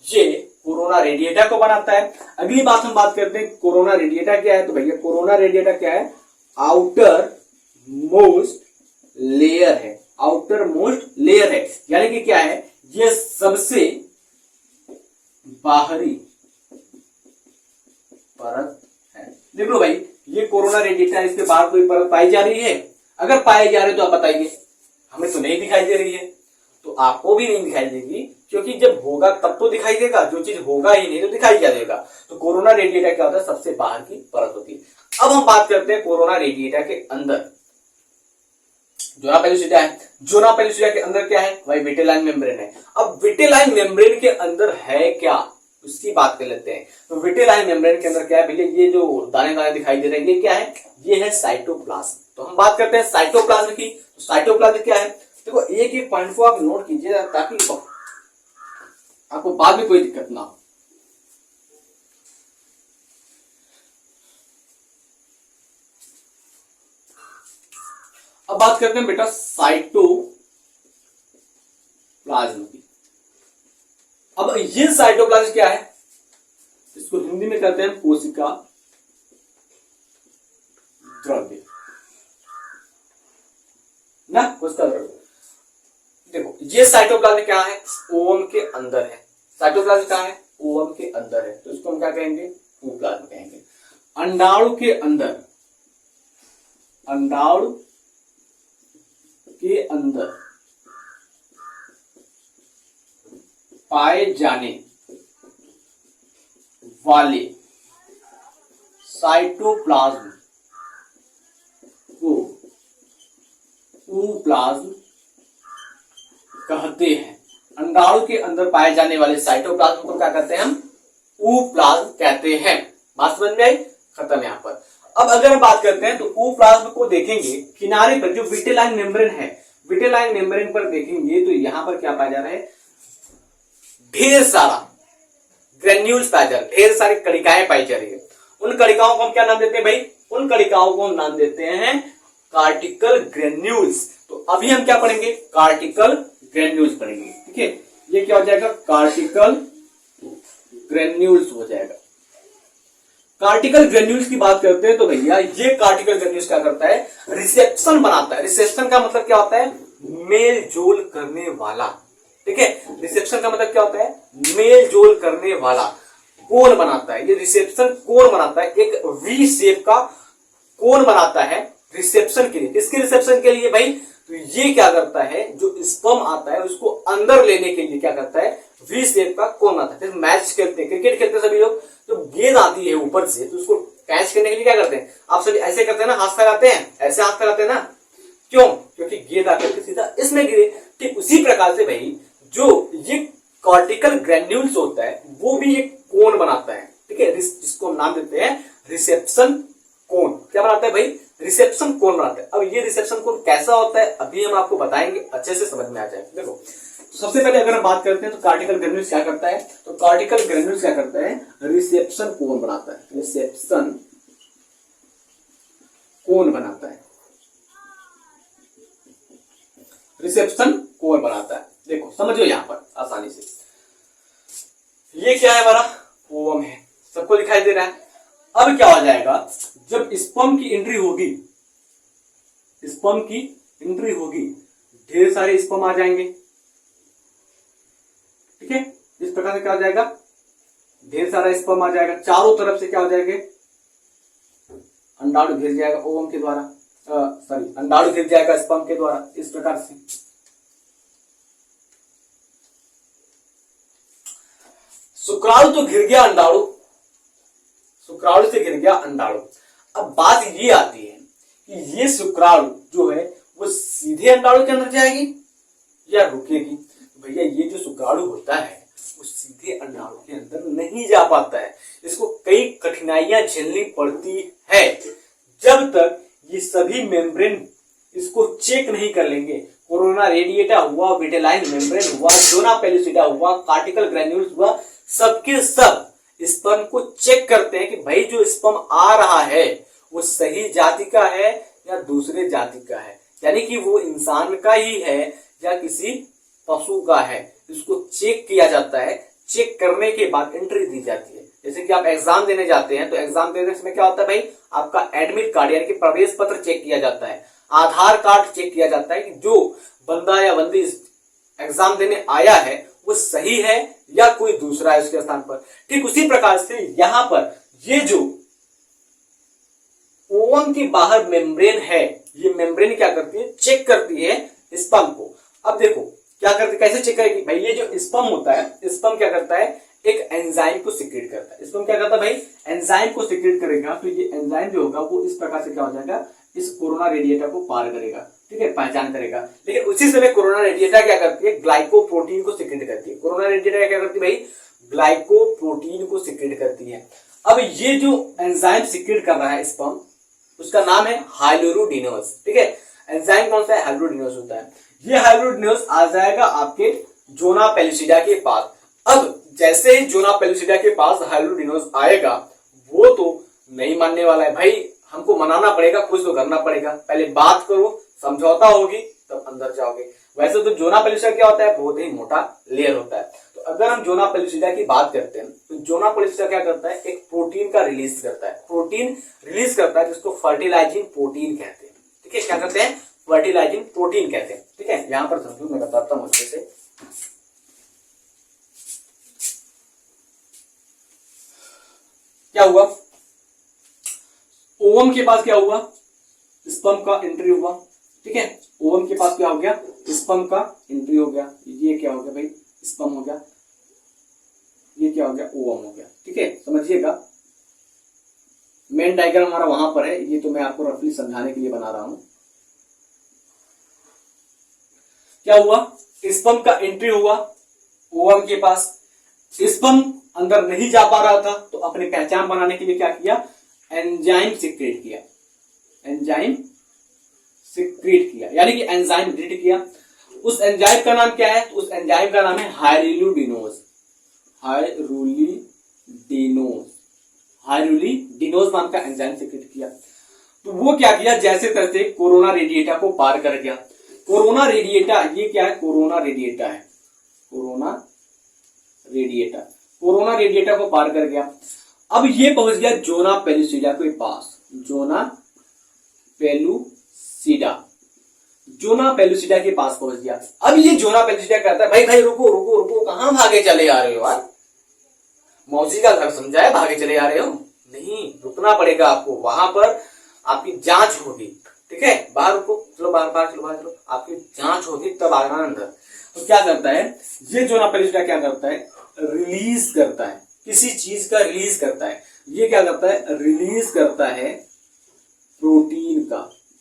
ये कोरोना रेडिएटा को बनाता है। अगली बात हम बात करते हैं कोरोना रेडिएटा क्या है, तो भैया कोरोना रेडिएटा क्या है, आउटर मोस्ट लेयर है, आउटर मोस्ट लेयर है, यानी कि क्या है, ये सबसे बाहरी परत है। देख लो भाई ये कोरोना रेडिएटा, इसके बाहर कोई परत पाई जा रही है, अगर पाई जा रही है तो आप बताइए, हमें तो नहीं दिखाई दे रही है, तो आपको भी नहीं दिखाई देगी, क्योंकि जब होगा तब तो दिखाई देगा, जो चीज होगा ही नहीं तो दिखाई क्या देगा। तो कोरोना रेडिएटा क्या होता है, सबसे बाहर की परत होती है। अब हम बात करते हैं कोरोना रेडिएटा के अंदर जोना पेलुसिडा है, जोना पेलुसिडा के अंदर क्या है भाई, विटेलाइन मेम्ब्रेन है। अब विटेलाइन मेम्ब्रेन के अंदर है क्या, उसकी बात कर लेते हैं। तो विटेलाइन मेम्ब्रेन के अंदर क्या है भैया, ये जो दाने दाने दिखाई दे रहे हैं ये क्या है, ये है साइटोप्लाज्म। तो हम बात करते हैं साइटोप्लाज्म की, तो साइटोप्लाज्म क्या है, देखो एक एक पॉइंट को आप नोट कीजिए ताकि आपको बाद में कोई दिक्कत ना हो। अब बात करते हैं बेटा साइटोप्लाज्म की। अब ये साइटोप्लाज्म क्या है, इसको हिंदी में कहते हैं कोशिका द्रव्य ना, कोशिका द्रव्य। देखो ये साइटोप्लाज्म क्या है, ओवम के अंदर है, साइटोप्लाज्म क्या है, ओवम के अंदर है, तो इसको हम क्या कहेंगे, ओप्लाज्म कहेंगे। अंडाणु के अंदर, अंडाणु के अंदर पाए जाने वाले साइटोप्लाज्म को ooप्लाज्म कहते हैं। अंडाणु के अंदर पाए जाने वाले साइटोप्लाज्म को क्या कहते हैं हम, ooप्लाज्म कहते हैं। बात समझ में आई, खत्म यहां पर। अब अगर हम बात करते हैं तो ooप्लाज्म को देखेंगे किनारे पर जो विटेलाइन मेम्ब्रेन है, विटेलाइन मेम्ब्रेन पर देखेंगे तो यहां पर क्या पाया जा रहा है, ढेर सारा ग्रेन्यूल्स पाया जा रहा है, ढेर सारी कणिकाएं पाई जा रही है। उन कणिकाओं को हम क्या नाम देते हैं भाई, उन कणिकाओं को हम नाम देते हैं कार्टिकल ग्रेन्यूल्स। तो अभी हम क्या पढ़ेंगे, कार्टिकल ग्रेन्यूल्स पढ़ेंगे, ठीक है। ये क्या हो जाएगा, कार्टिकल ग्रेन्यूल्स हो जाएगा। कार्टिकल ग्रेन्यूल्स की बात करते हैं तो भैया ये कार्टिकल ग्रेन्यूल्स क्या करता है, रिसेप्शन बनाता है। रिसेप्शन का मतलब क्या होता है, मेल जोल करने वाला, ठीक है। रिसेप्शन का मतलब क्या होता है, मेल जोल करने वाला। कोन बनाता है, ये रिसेप्शन कोन बनाता है, एक वी शेप का कोन बनाता है रिसेप्शन के लिए। किसके रिसेप्शन के लिए भाई? तो ये क्या करता है, जो स्पर्म आता है उसको अंदर लेने के लिए क्या करता है, वी शेप का कोन आता है। फिर मैच खेलते हैं, क्रिकेट खेलते हैं सभी लोग, तो गेंद आती है ऊपर से तो उसको कैच करने के लिए क्या करते हैं, आप सभी ऐसे करते हैं ना, हाथ फैलाते हैं, ऐसे हाथ फैलाते हैं ना, क्यों? क्योंकि गेंद आकर के सीधा इसमें गिरे। ठीक उसी प्रकार से भाई जो ये कॉर्टिकल ग्रेन्यूल्स होता है वो भी एक कोन बनाता है, ठीक है, जिसको हम नाम देते हैं रिसेप्शन कोन। क्या बनाता है भाई? रिसेप्शन कोन बनाता है। अब ये रिसेप्शन कोन कैसा होता है अभी हम आपको बताएंगे, अच्छे से समझ में आ जाएगा। देखो तो सबसे पहले अगर हम बात करते हैं तो कॉर्टिकल ग्रेन्यूल्स क्या करता है, तो कॉर्टिकल ग्रेन्यूल्स क्या करता है, रिसेप्शन कोन बनाता है, रिसेप्शन कोन बनाता है, रिसेप्शन कोन बनाता है। देखो समझो यहां पर आसानी से, ये क्या है हमारा ओवम है, सबको दिखाई दे रहा है। अब क्या हो जाएगा, जब स्पर्म की एंट्री होगी, स्पर्म की एंट्री होगी, ढेर सारे स्पर्म आ जाएंगे, ठीक है, इस प्रकार से क्या हो जाएगा, ढेर सारा स्पर्म आ जाएगा, चारों तरफ से क्या हो जाएगा, अंडाणु घिर जाएगा ओवम के द्वारा, सॉरी अंडाणु घिर जाएगा स्पर्म के द्वारा, इस प्रकार से। शुक्राणु तो घिर गया अंडाणु, शुक्राणु से घिर गया अंडाणु। अब बात ये आती है कि ये शुक्राणु जो है वो सीधे अंडाणु के अंदर जाएगी या रुकेगी। भैया ये जो शुक्राणु होता है वो सीधे अंडाणु के अंदर नहीं जा पाता है, इसको कई कठिनाइयां झेलनी पड़ती है जब तक ये सभी मेम्ब्रेन इसको चेक नहीं कर लेंगे। कोरोना रेडिएटा हुआ, विटेलाइन मेम्ब्रेन हुआ, जोना पेलुसिडा हुआ, कॉर्टिकल ग्रेन्यूल्स हुआ, सबके सब स्पर्म को चेक करते हैं कि भाई जो स्पर्म आ रहा है वो सही जाति का है या दूसरे जाति का है, यानी कि वो इंसान का ही है या किसी पशु का है, इसको चेक किया जाता है। चेक करने के बाद एंट्री दी जाती है। जैसे कि आप एग्जाम देने जाते हैं तो एग्जाम देने में क्या होता है भाई, आपका एडमिट कार्ड यानी कि प्रवेश पत्र चेक किया जाता है, आधार कार्ड चेक किया जाता है कि जो बंदा या बंदी एग्जाम देने आया है वो सही है या कोई दूसरा है उसके स्थान पर। ठीक उसी प्रकार से यहां पर ये जो ओवम के बाहर मेम्ब्रेन है, ये मेम्ब्रेन क्या करती है, चेक करती है स्पर्म को। अब देखो क्या करती, कैसे चेक करेगी भाई, ये जो स्पर्म होता है, स्पर्म क्या करता है, एक एंजाइम को सिक्रेट करता है। स्पर्म क्या करता है भाई, एंजाइम को सिक्रेट करेगा, तो ये एंजाइम जो होगा वो इस प्रकार से क्या हो जाएगा, इस कोरोना रेडिएटा को पार करेगा, ठीक है, पहचान करेगा। लेकिन उसी समय कोरोना रेडिएटा क्या करती है, ग्लाइकोप्रोटीन को सिक्रेट करती है। कोरोना रेडिएटा क्या करती है भाई, ग्लाइकोप्रोटीन को सिक्रेट करती है। अब ये जो एंजाइम सिक्रेट कर रहा है स्पर्म, उसका नाम है हाइलोरुडिनोज, ठीक है, एंजाइम कौन सा है, हाइलोरुडिनोज होता है। ये हाइलोरुडिनोज आ जाएगा आपके जोना पेलुसिडा के पास। अब जैसे ही जोना पेलुसिडा के पास हाइलोरुडिनोज आएगा, वो तो नहीं मानने वाला है भाई, हमको मनाना पड़ेगा, कुछ तो करना पड़ेगा, पहले बात करो, समझौता होगी तब अंदर जाओगे। वैसे तो जोना पेलुसिडा क्या होता है, बहुत ही मोटा लेयर होता है। तो अगर हम जोना पेलुसिडा की बात करते हैं तो जोना पेलुसिडा क्या करता है, एक प्रोटीन का रिलीज करता है, प्रोटीन रिलीज करता है जिसको फर्टिलाइजिंग प्रोटीन कहते हैं, ठीक है, क्या कहते हैं, फर्टिलाइजिंग प्रोटीन कहते हैं, ठीक है। यहां पर समझो, मैं बताता हूं अच्छे से। क्या हुआ, ओवम के पास क्या हुआ, स्पर्म का एंट्री हुआ, ठीक है, ओवम के पास क्या हो गया, स्पर्म का एंट्री हो गया। ये क्या हो गया भाई, स्पर्म हो गया, ये क्या हो गया, ओवम हो गया, ठीक है, समझिएगा। मेन डायग्राम हमारा वहां पर है, ये तो मैं आपको रफली समझाने के लिए बना रहा हूं। क्या हुआ, स्पर्म का एंट्री हुआ ओवम के पास, स्पर्म अंदर नहीं जा पा रहा था तो अपनी पहचान बनाने के लिए क्या किया, एंजाइम सिक्रेट किया, एंजाइम सिक्रेट किया, यानी कि एंजाइम रिलीज किया। उस एंजाइम का नाम क्या है, तो उस एंजाइम का नाम है हाइरुलिडिनोज, हाइरुलिडिनोज, हाइरुलिडिनोज नाम का एंजाइम सिक्रेट किया। तो वो क्या किया, जैसे तैसे कोरोना रेडिएटा को पार कर गया। कोरोना रेडिएटा, ये क्या है, कोरोना रेडिएटा है, कोरोना रेडिएटा, कोरोना रेडिएटा को पार कर गया। अब ये पहुंच गया जोना पेलुसिडा के पास, जोना पेलुसिडा, जोना पेलुसिडा के पास पहुंच गया। अब ये जोना पेलुसिडा कहता है भाई भाई रुको रुको रुको, कहां भागे चले आ रहे हो यार, मौसी का घर समझा है, भागे चले आ रहे हो? नहीं, रुकना पड़ेगा आपको, वहां पर आपकी जांच होगी। ठीक है, बाहर रुको, चलो बाहर बाहर चलो, बाहर चलो, आपकी जांच होगी तब आना अंदर। तो क्या करता है ये जोना पेलिसिडा, क्या करता है, रिलीज करता है, किसी चीज का रिलीज करता है। ये क्या करता है, रिलीज करता है प्रोटीन का।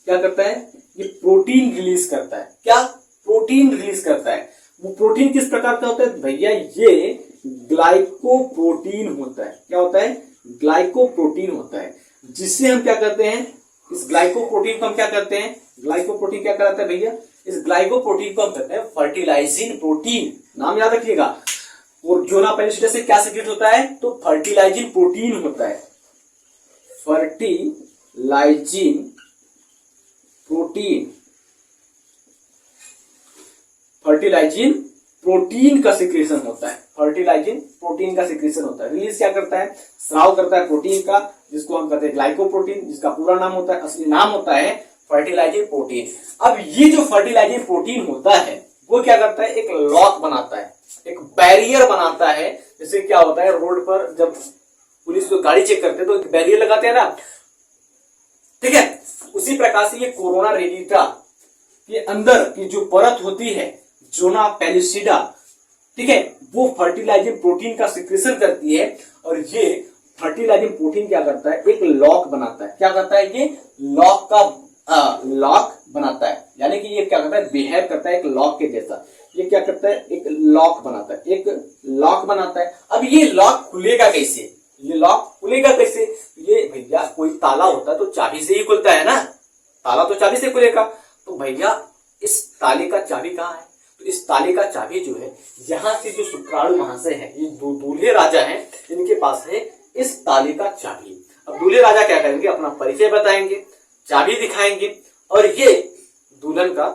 क्या करता है, ये प्रोटीन रिलीज करता है। क्या, प्रोटीन रिलीज करता है। वो प्रोटीन किस प्रकार का होता है भैया, ये ग्लाइकोप्रोटीन होता है। क्या होता है, ग्लाइकोप्रोटीन होता है, जिससे हम क्या करते हैं, इस ग्लाइकोप्रोटीन को हम क्या करते हैं, ग्लाइकोप्रोटीन क्या कहलाता है भैया, इस ग्लाइकोप्रोटीन को हम कहते हैं फर्टिलाइजिंग प्रोटीन। नाम याद रखिएगा। और जोना पेलिसिडा से क्या सीक्रेट होता है, तो फर्टिलाइजिंग प्रोटीन होता है, फर्टिलाइजिंग प्रोटीन, फर्टिलाइजिंग प्रोटीन का सिक्रेशन होता है, फर्टिलाइजिंग प्रोटीन का सिक्रेशन होता है। रिलीज क्या करता है, स्राव करता है प्रोटीन का, जिसको हम कहते हैं ग्लाइकोप्रोटीन, जिसका पूरा नाम होता है, असली नाम होता है फर्टिलाइजिंग प्रोटीन। अब ये जो फर्टिलाइजिंग प्रोटीन होता है वो क्या करता है, एक लॉक बनाता है, एक बैरियर बनाता है। जैसे क्या होता है, रोड पर जब पुलिस को गाड़ी चेक करते हैं तो एक बैरियर लगाते हैं ना, ठीक है, उसी प्रकार से ये कोरोना रेडिटा के अंदर की जो परत होती है जोना पेलिसिडा, ठीक है, वो फर्टिलाइजिंग प्रोटीन का सिक्रेशन करती है। और ये फर्टिलाइजिंग प्रोटीन क्या करता है, एक लॉक बनाता है। क्या करता है, ये लॉक का लॉक बनाता है, यानी कि ये क्या करता है, बिहेव करता है एक लॉक के जैसा। ये क्या करता है, एक लॉक बनाता है, एक लॉक बनाता है। अब ये लॉक खुलेगा कैसे, ये लॉक खुलेगा कैसे, ये भैया कोई ताला होता है तो चाबी से ही खुलता है ना, ताला तो चाबी से खुलेगा। तो भैया इस ताले का चाबी कहाँ है, तो इस ताले का चाबी जो है, यहाँ से जो शुक्राणु महाशय है, ये दूल्हे राजा हैं, इनके पास है इस ताले का चाबी। अब दूल्हे राजा क्या करेंगे, अपना परिचय बताएंगे, चाबी दिखाएंगे और ये दुल्हन का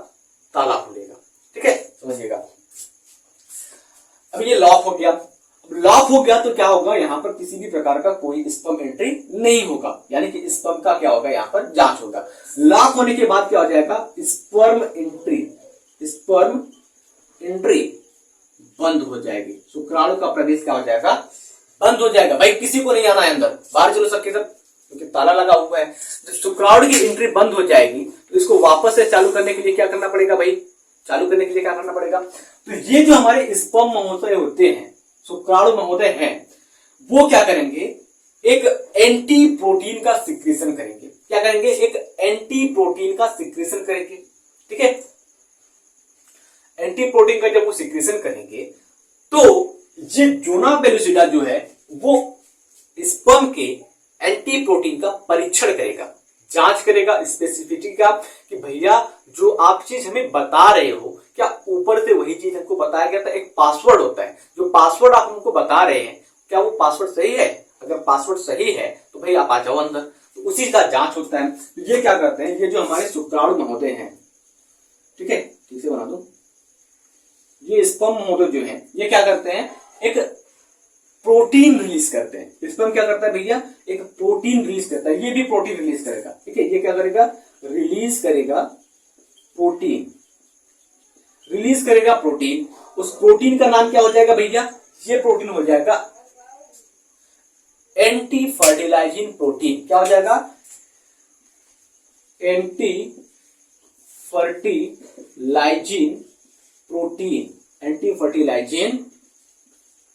ताला खुलेगा। ठीक है, समझिएगा। अब ये लॉक हो गया, लॉक हो गया तो क्या होगा, यहां पर किसी भी प्रकार का कोई स्पर्म एंट्री नहीं होगा, यानी कि स्पर्म का क्या होगा, यहां पर जांच होगा। लॉक होने के बाद क्या हो जाएगा, स्पर्म एंट्री, स्पर्म एंट्री बंद हो जाएगी, शुक्राणु का प्रवेश क्या हो जाएगा, बंद हो जाएगा। भाई किसी को नहीं आना है अंदर, बाहर चलो सबके सब, क्योंकि ताला लगा हुआ है। जब शुक्राणु की एंट्री बंद हो जाएगी तो इसको वापस से चालू करने के लिए क्या करना पड़ेगा भाई, चालू करने के लिए क्या करना पड़ेगा, तो ये जो हमारे स्पर्म महोदय होते हैं, शुक्राणु महोदय हैं, वो क्या करेंगे, एक एंटी प्रोटीन का सिक्रेशन करेंगे। क्या करेंगे, एक एंटी प्रोटीन का सिक्रेशन करेंगे। ठीक है, एंटी प्रोटीन का जब वो सिक्रेशन करेंगे तो ये जोना पेलिसिडा जो है वो स्पर्म के एंटी प्रोटीन का परीक्षण करेगा, जांच करेगा स्पेसिफिसिटी का, कि भैया जो आप चीज हमें बता रहे हो क्या ऊपर से वही चीज हमको बताया गया था। एक पासवर्ड होता है, जो पासवर्ड आप हमको बता रहे हैं क्या वो पासवर्ड सही है, अगर पासवर्ड सही है तो भाई आप आ जाओ अंदर। तो उसी का जांच होता है। तो ये क्या करते हैं, ये जो हमारे शुक्राणु महोदय हैं, ठीक है, ठीक से बना दो, ये स्पर्म महोदय जो है ये क्या करते हैं, एक प्रोटीन रिलीज करते हैं। स्पर्म क्या करता है भैया, एक प्रोटीन रिलीज करता है, ये भी प्रोटीन रिलीज करेगा। ठीक है, ये क्या करेगा, रिलीज करेगा प्रोटीन, रिलीज करेगा प्रोटीन। उस प्रोटीन का नाम क्या हो जाएगा भैया, ये प्रोटीन हो जाएगा एंटी फर्टिलाइजिंग प्रोटीन। क्या हो जाएगा, anti fertilising protein, anti fertilising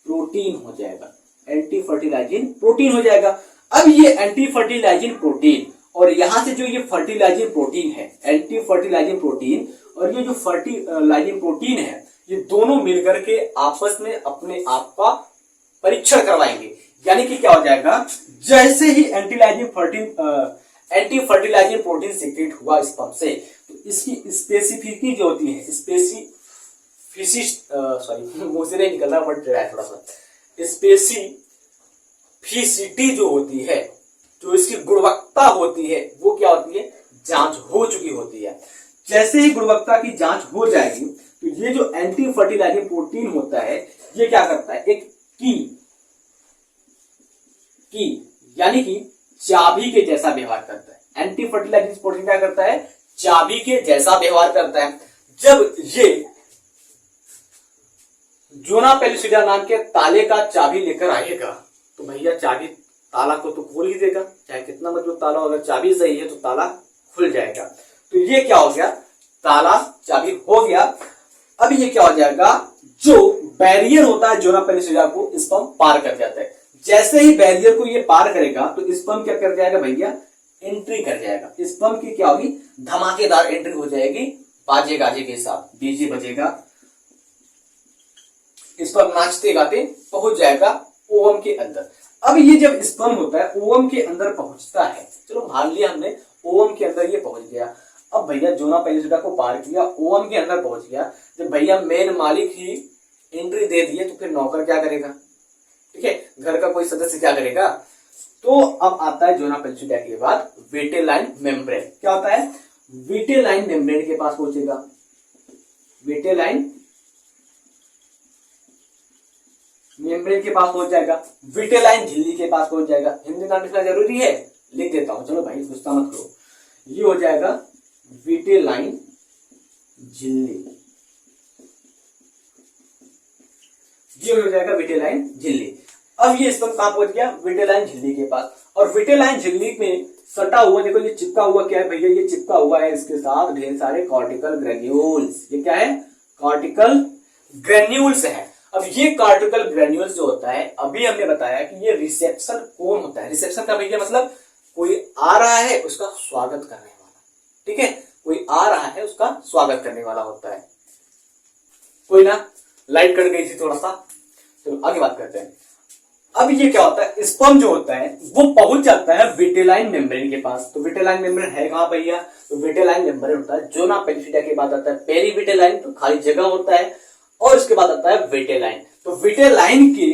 protein हो जाएगा, एंटी फर्टिलाइजिंग प्रोटीन हो जाएगा। अब ये एंटी फर्टिलाइजिंग प्रोटीन और यहां से जो ये फर्टिलाइजिंग प्रोटीन है, एंटी फर्टिलाइजिंग प्रोटीन और ये जो फर्टिलाइजिंग प्रोटीन है, ये दोनों मिलकर के आपस में अपने आप का परीक्षण करवाएंगे। यानी कि क्या हो जाएगा, जैसे ही एंटी फर्टिलाइजिंग प्रोटीन सीक्रेट हुआ स्पर्म से, तो इसकी स्पेसिफिसिटी जो होती है, मुंह से नहीं निकल रहा वर्ड है थोड़ा सा, स्पेसिफिसिटी जो होती है, जो इसकी गुणवत्ता होती है, वो क्या होती है, जांच हो चुकी होती है। जैसे ही गुणवत्ता की जांच हो जाएगी तो ये जो एंटी फर्टिलाइजिंग प्रोटीन होता है ये क्या करता है, एक की यानी कि चाबी के जैसा व्यवहार करता है। एंटी फर्टिलाइजिंग प्रोटीन क्या करता है, चाबी के जैसा व्यवहार करता है। जब ये जोना पेलिसिडा नाम के ताले का चाबी लेकर आएगा। तो भैया चाबी ताला को तो खोल ही देगा, चाहे कितना मजबूत ताला हो, अगर चाबी सही है तो ताला खुल जाएगा। तो ये क्या हो गया, ताला चाबी हो गया। अब ये क्या हो जाएगा, जो बैरियर होता है जोना पेलिसिडा को स्पर्म पार कर जाता है। जैसे ही बैरियर को ये पार करेगा तो स्पर्म क्या कर जाएगा भैया, एंट्री कर जाएगा। स्पर्म की क्या होगी, धमाकेदार एंट्री हो जाएगी, बाजे गाजे के साथ डीजे बजेगा, स्पर्म नाचते गाते पहुंच जाएगा ओवम के अंदर। अब ये जब स्पर्म होता है ओवम के अंदर पहुंचता है, चलो मान लिया हमने ओवम के अंदर ये पहुंच गया। अब भैया जोना पेलिसिडा को पार किया, ओवम के अंदर पहुंच गया। जब भैया मेन मालिक ही एंट्री दे दिए तो फिर नौकर क्या करेगा, ठीक है, घर का कोई सदस्य क्या करेगा। तो अब आता है जोना पेलिसिडा के बाद विटेलाइन मेम्ब्रेन। क्या होता है, विटेलाइन मेम्ब्रेन के पास पहुंचेगा, विटेलाइन मेम्ब्रेन के पास पहुंच जाएगा, विटेलाइन झिल्ली के पास पहुंच जाएगा। हिंदी नाम लिखना जरूरी है, लिख देता हूं, चलो भाई गुस्सा मत करो। ये हो जाएगा विटेलाइन झिल्ली, ये हो जाएगा विटेलाइन झिल्ली। अब ये स्पर्म कहां पहुंच गया, विटेलाइन झिल्ली के पास। और विटेलाइन झिल्ली में सटा हुआ, देखो ये चिपका हुआ क्या है भैया, ये चिपका हुआ है इसके साथ ढेर सारे कॉर्टिकल ग्रेन्यूल्स। ये क्या है, कॉर्टिकल ग्रेन्यूल्स है। अब ये कॉर्टिकल ग्रेन्यूल्स जो होता है, अभी हमने बताया कि ये रिसेप्शन कोन होता है। रिसेप्शन का भैया मतलब कोई आ रहा है उसका स्वागत करने वाला, ठीक है, कोई आ रहा है उसका स्वागत करने वाला होता है। कोई ना, लाइट कट गई थी थोड़ा सा, चलो आगे बात करते हैं। अब ये क्या होता है, स्पर्म जो होता है वो पहुंच जाता है विटेलाइन मेम्ब्रेन के पास। तो विटेलाइन मेम्ब्रेन है कहां भैया, तो विटेलाइन मेम्ब्रेन होता है जोना पेलिसिडा के बाद आता है पेरी विटेलाइन, तो खाली जगह होता है, और इसके बाद आता है विटेलाइन। तो विटेलाइन की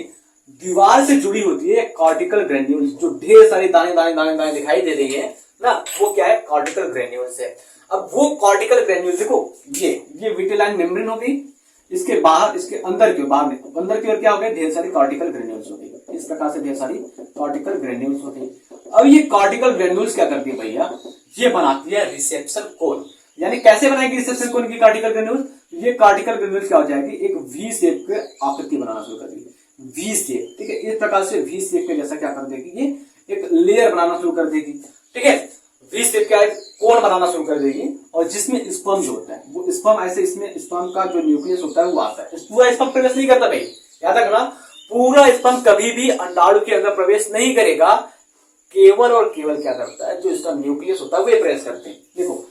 दीवार से जुड़ी होती है कॉर्टिकल ग्रेन्यूल्स, जो ढेर सारे दाने दाने दाने दाने दिखाई दे रही है ना, वो क्या है, कॉर्टिकल ग्रेन्यूल्स है। अब वो कॉर्टिकल ग्रेन्यूल्स देखो, ये विटेलाइन मेम्ब्रेन होगी, इसके बाहर, इसके अंदर की बाहर में, अंदर की ओर क्या हो गए, ढेर सारी कॉर्टिकल ग्रेन्यूल्स होती है। इस प्रकार से ढेर सारी कॉर्टिकल ग्रेन्यूल्स होती है। अब ये कॉर्टिकल ग्रेन्यूल्स क्या करती है भैया, ये बनाती है रिसेप्शन कोन। यानी कैसे बनाएगी रिसेप्शन कोन की कॉर्टिकल ग्रेन्यूल्स, ये कॉर्टिकल ग्रेन्यूल्स क्या हो जाएगी, एक वी शेप के आकृति बनाना शुरू कर देगी, वी शेप, ठीक है। इस प्रकार से वी शेप के जैसा क्या कर देगी, ये एक लेयर बनाना शुरू कर देगी, ठीक है। वी शेप का कोण बनाना शुरू कर देगी, और जिसमें स्पर्म जो होता है वो स्पर्म ऐसे, इसमें स्पर्म का जो न्यूक्लियस होता है वो आता है। पूरा स्पर्म प्रवेश नहीं करता भाई, याद रखना, पूरा स्पर्म कभी भी अंडाणु के अंदर प्रवेश नहीं करेगा, केवल और केवल क्या करता है, जो इसका न्यूक्लियस होता है वो प्रवेश करते हैं। देखो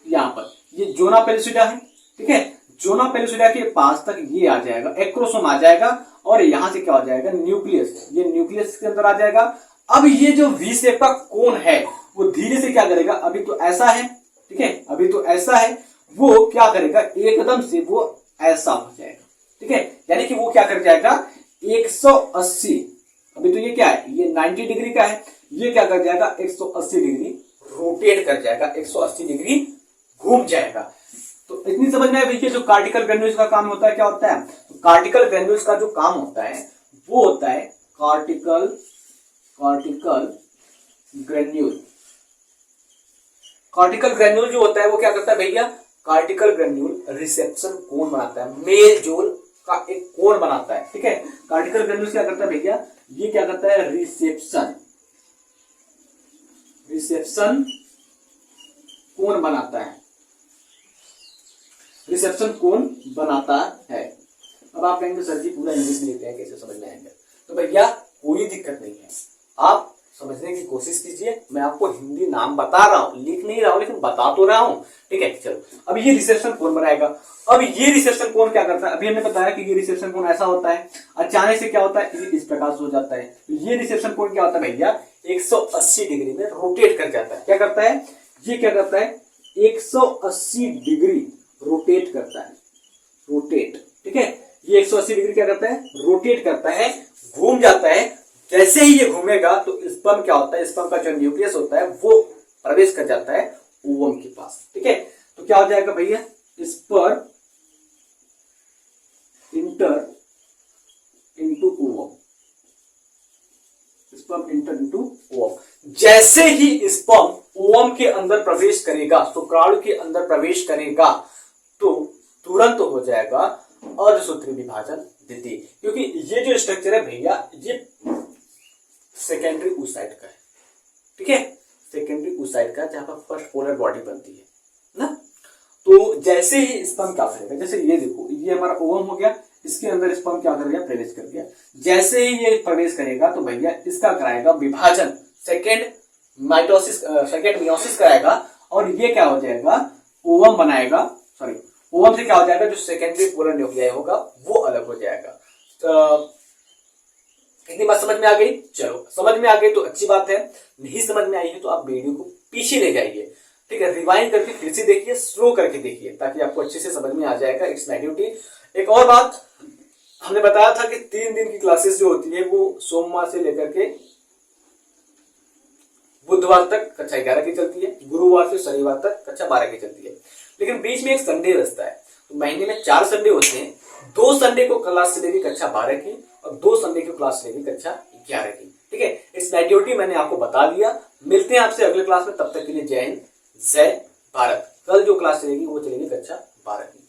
यहाँ पर ये जोना पेलिसिडा है, ठीक है, जोना पेलिसिडा के पास तक ये आ जाएगा, एक्रोसोम आ जाएगा, और यहां से क्या हो जाएगा, न्यूक्लियस, ये न्यूक्लियस के अंदर आ जाएगा। अब ये जो वी शेप का कोन है वो धीरे से क्या करेगा, अभी तो ऐसा है, ठीक है, अभी तो ऐसा है, वो क्या करेगा, एकदम से वो ऐसा हो जाएगा, ठीक है। यानी कि वो क्या कर जाएगा, 180, अभी तो ये क्या है, ये 90 डिग्री का है, ये क्या कर जाएगा, 180 डिग्री रोटेट कर जाएगा, 180 डिग्री घूम जाएगा। तो इतनी समझ में है जो कॉर्टिकल ग्रेन्यूल्स का काम होता है, क्या होता है, तो कॉर्टिकल ग्रेन्यूल्स का जो काम होता है वो होता है कॉर्टिकल ग्रेन्यूल। कॉर्टिकल ग्रेन्यूल जो होता है वो क्या करता है भैया, कॉर्टिकल ग्रेन्यूल रिसेप्शन कोन बनाता है, मेल जोल का एक कोण बनाता है, ठीक है। कॉर्टिकल ग्रेन्यूल क्या करता है भैया, ये क्या करता है, रिसेप्शन कोण बनाता है, रिसेप्शन कोण बनाता है। अब आप कहेंगे सर जी पूरा इंग्लिश में लिखते हैं, कैसे समझ में आएंगे, तो भैया कोई दिक्कत नहीं है, आप समझने की कोशिश कीजिए। मैं आपको हिंदी नाम बता रहा हूं, लिख नहीं रहा हूं, लेकिन बता तो रहा हूं, ठीक है। चलो अब ये रिसेप्शन कोण बनाएगा। अब ये रिसेप्शन कोण क्या करता है, अभी हमने बताया कि ये रिसेप्शन कोण ऐसा होता है, अचानक से क्या होता है, इस प्रकार से हो जाता है। ये रिसेप्शन कोण क्या होता है भैया, 180 डिग्री में रोटेट कर जाता है। क्या करता है, ये क्या करता है, 180 डिग्री रोटेट करता है, रोटेट, ठीक है। ये 180 डिग्री क्या करता है, रोटेट करता है, घूम जाता है। जैसे ही ये घूमेगा तो स्पर्म क्या होता है, स्पर्म का जो न्यूक्लियस होता है वो प्रवेश कर जाता है ओवम के पास, ठीक है। तो क्या हो जाएगा भैया, sperm inter into ovum, sperm inter into ovum. जैसे ही स्पर्म ओवम के अंदर प्रवेश करेगा, शुक्राणु के अंदर प्रवेश करेगा, तो तुरंत हो जाएगा अर्धसूत्री विभाजन दीदी, क्योंकि ये जो स्ट्रक्चर है भैया ये सेकेंडरी oocyte का है, ठीक है, सेकेंडरी oocyte का, जहां पर फर्स्ट पोलर बॉडी बनती है ना। तो जैसे ही स्पर्म क्या करेगा, जैसे ये देखो ये हमारा ओवम हो गया, इसके अंदर स्पर्म क्या कर गया, प्रवेश कर गया। जैसे ही ये प्रवेश करेगा तो भैया इसका कराएगा विभाजन, सेकेंड माइटोसिस, सेकेंड मियोसिस कराएगा, और ये क्या हो जाएगा, ओवम बनाएगा, सॉरी ओवम से क्या हो जाएगा, जो सेकेंडरी पोलर न्यूक्लियाई होगा वो अलग हो जाएगा। तो इतनी बात समझ में आ गई? चलो समझ में आ गई तो अच्छी बात है, नहीं समझ में आई है तो आप वीडियो को पीछे ले जाइए, ठीक है, रिवाइंड करके फिर से देखिए, स्लो करके देखिए, ताकि आपको अच्छे से समझ में आ जाएगा इट्स माय ड्यूटी। एक और बात हमने बताया था कि 3 दिन की क्लासेस जो होती है वो सोमवार से लेकर के बुधवार तक कक्षा 11 की चलती है, गुरुवार से शनिवार तक कक्षा 12 की चलती है, लेकिन बीच में एक संडे बचता है। तो महीने में 4 संडे होते हैं, 2 संडे को क्लास चलेगी कक्षा 12 की और 2 संडे की क्लास चलेगी कक्षा 11 की, ठीक है। इस ड्यूटी मैंने आपको बता दिया। मिलते हैं आपसे अगले क्लास में, तब तक के लिए जय हिंद, जय भारत। कल जो क्लास चलेगी वो चलेगी कक्षा 12 की।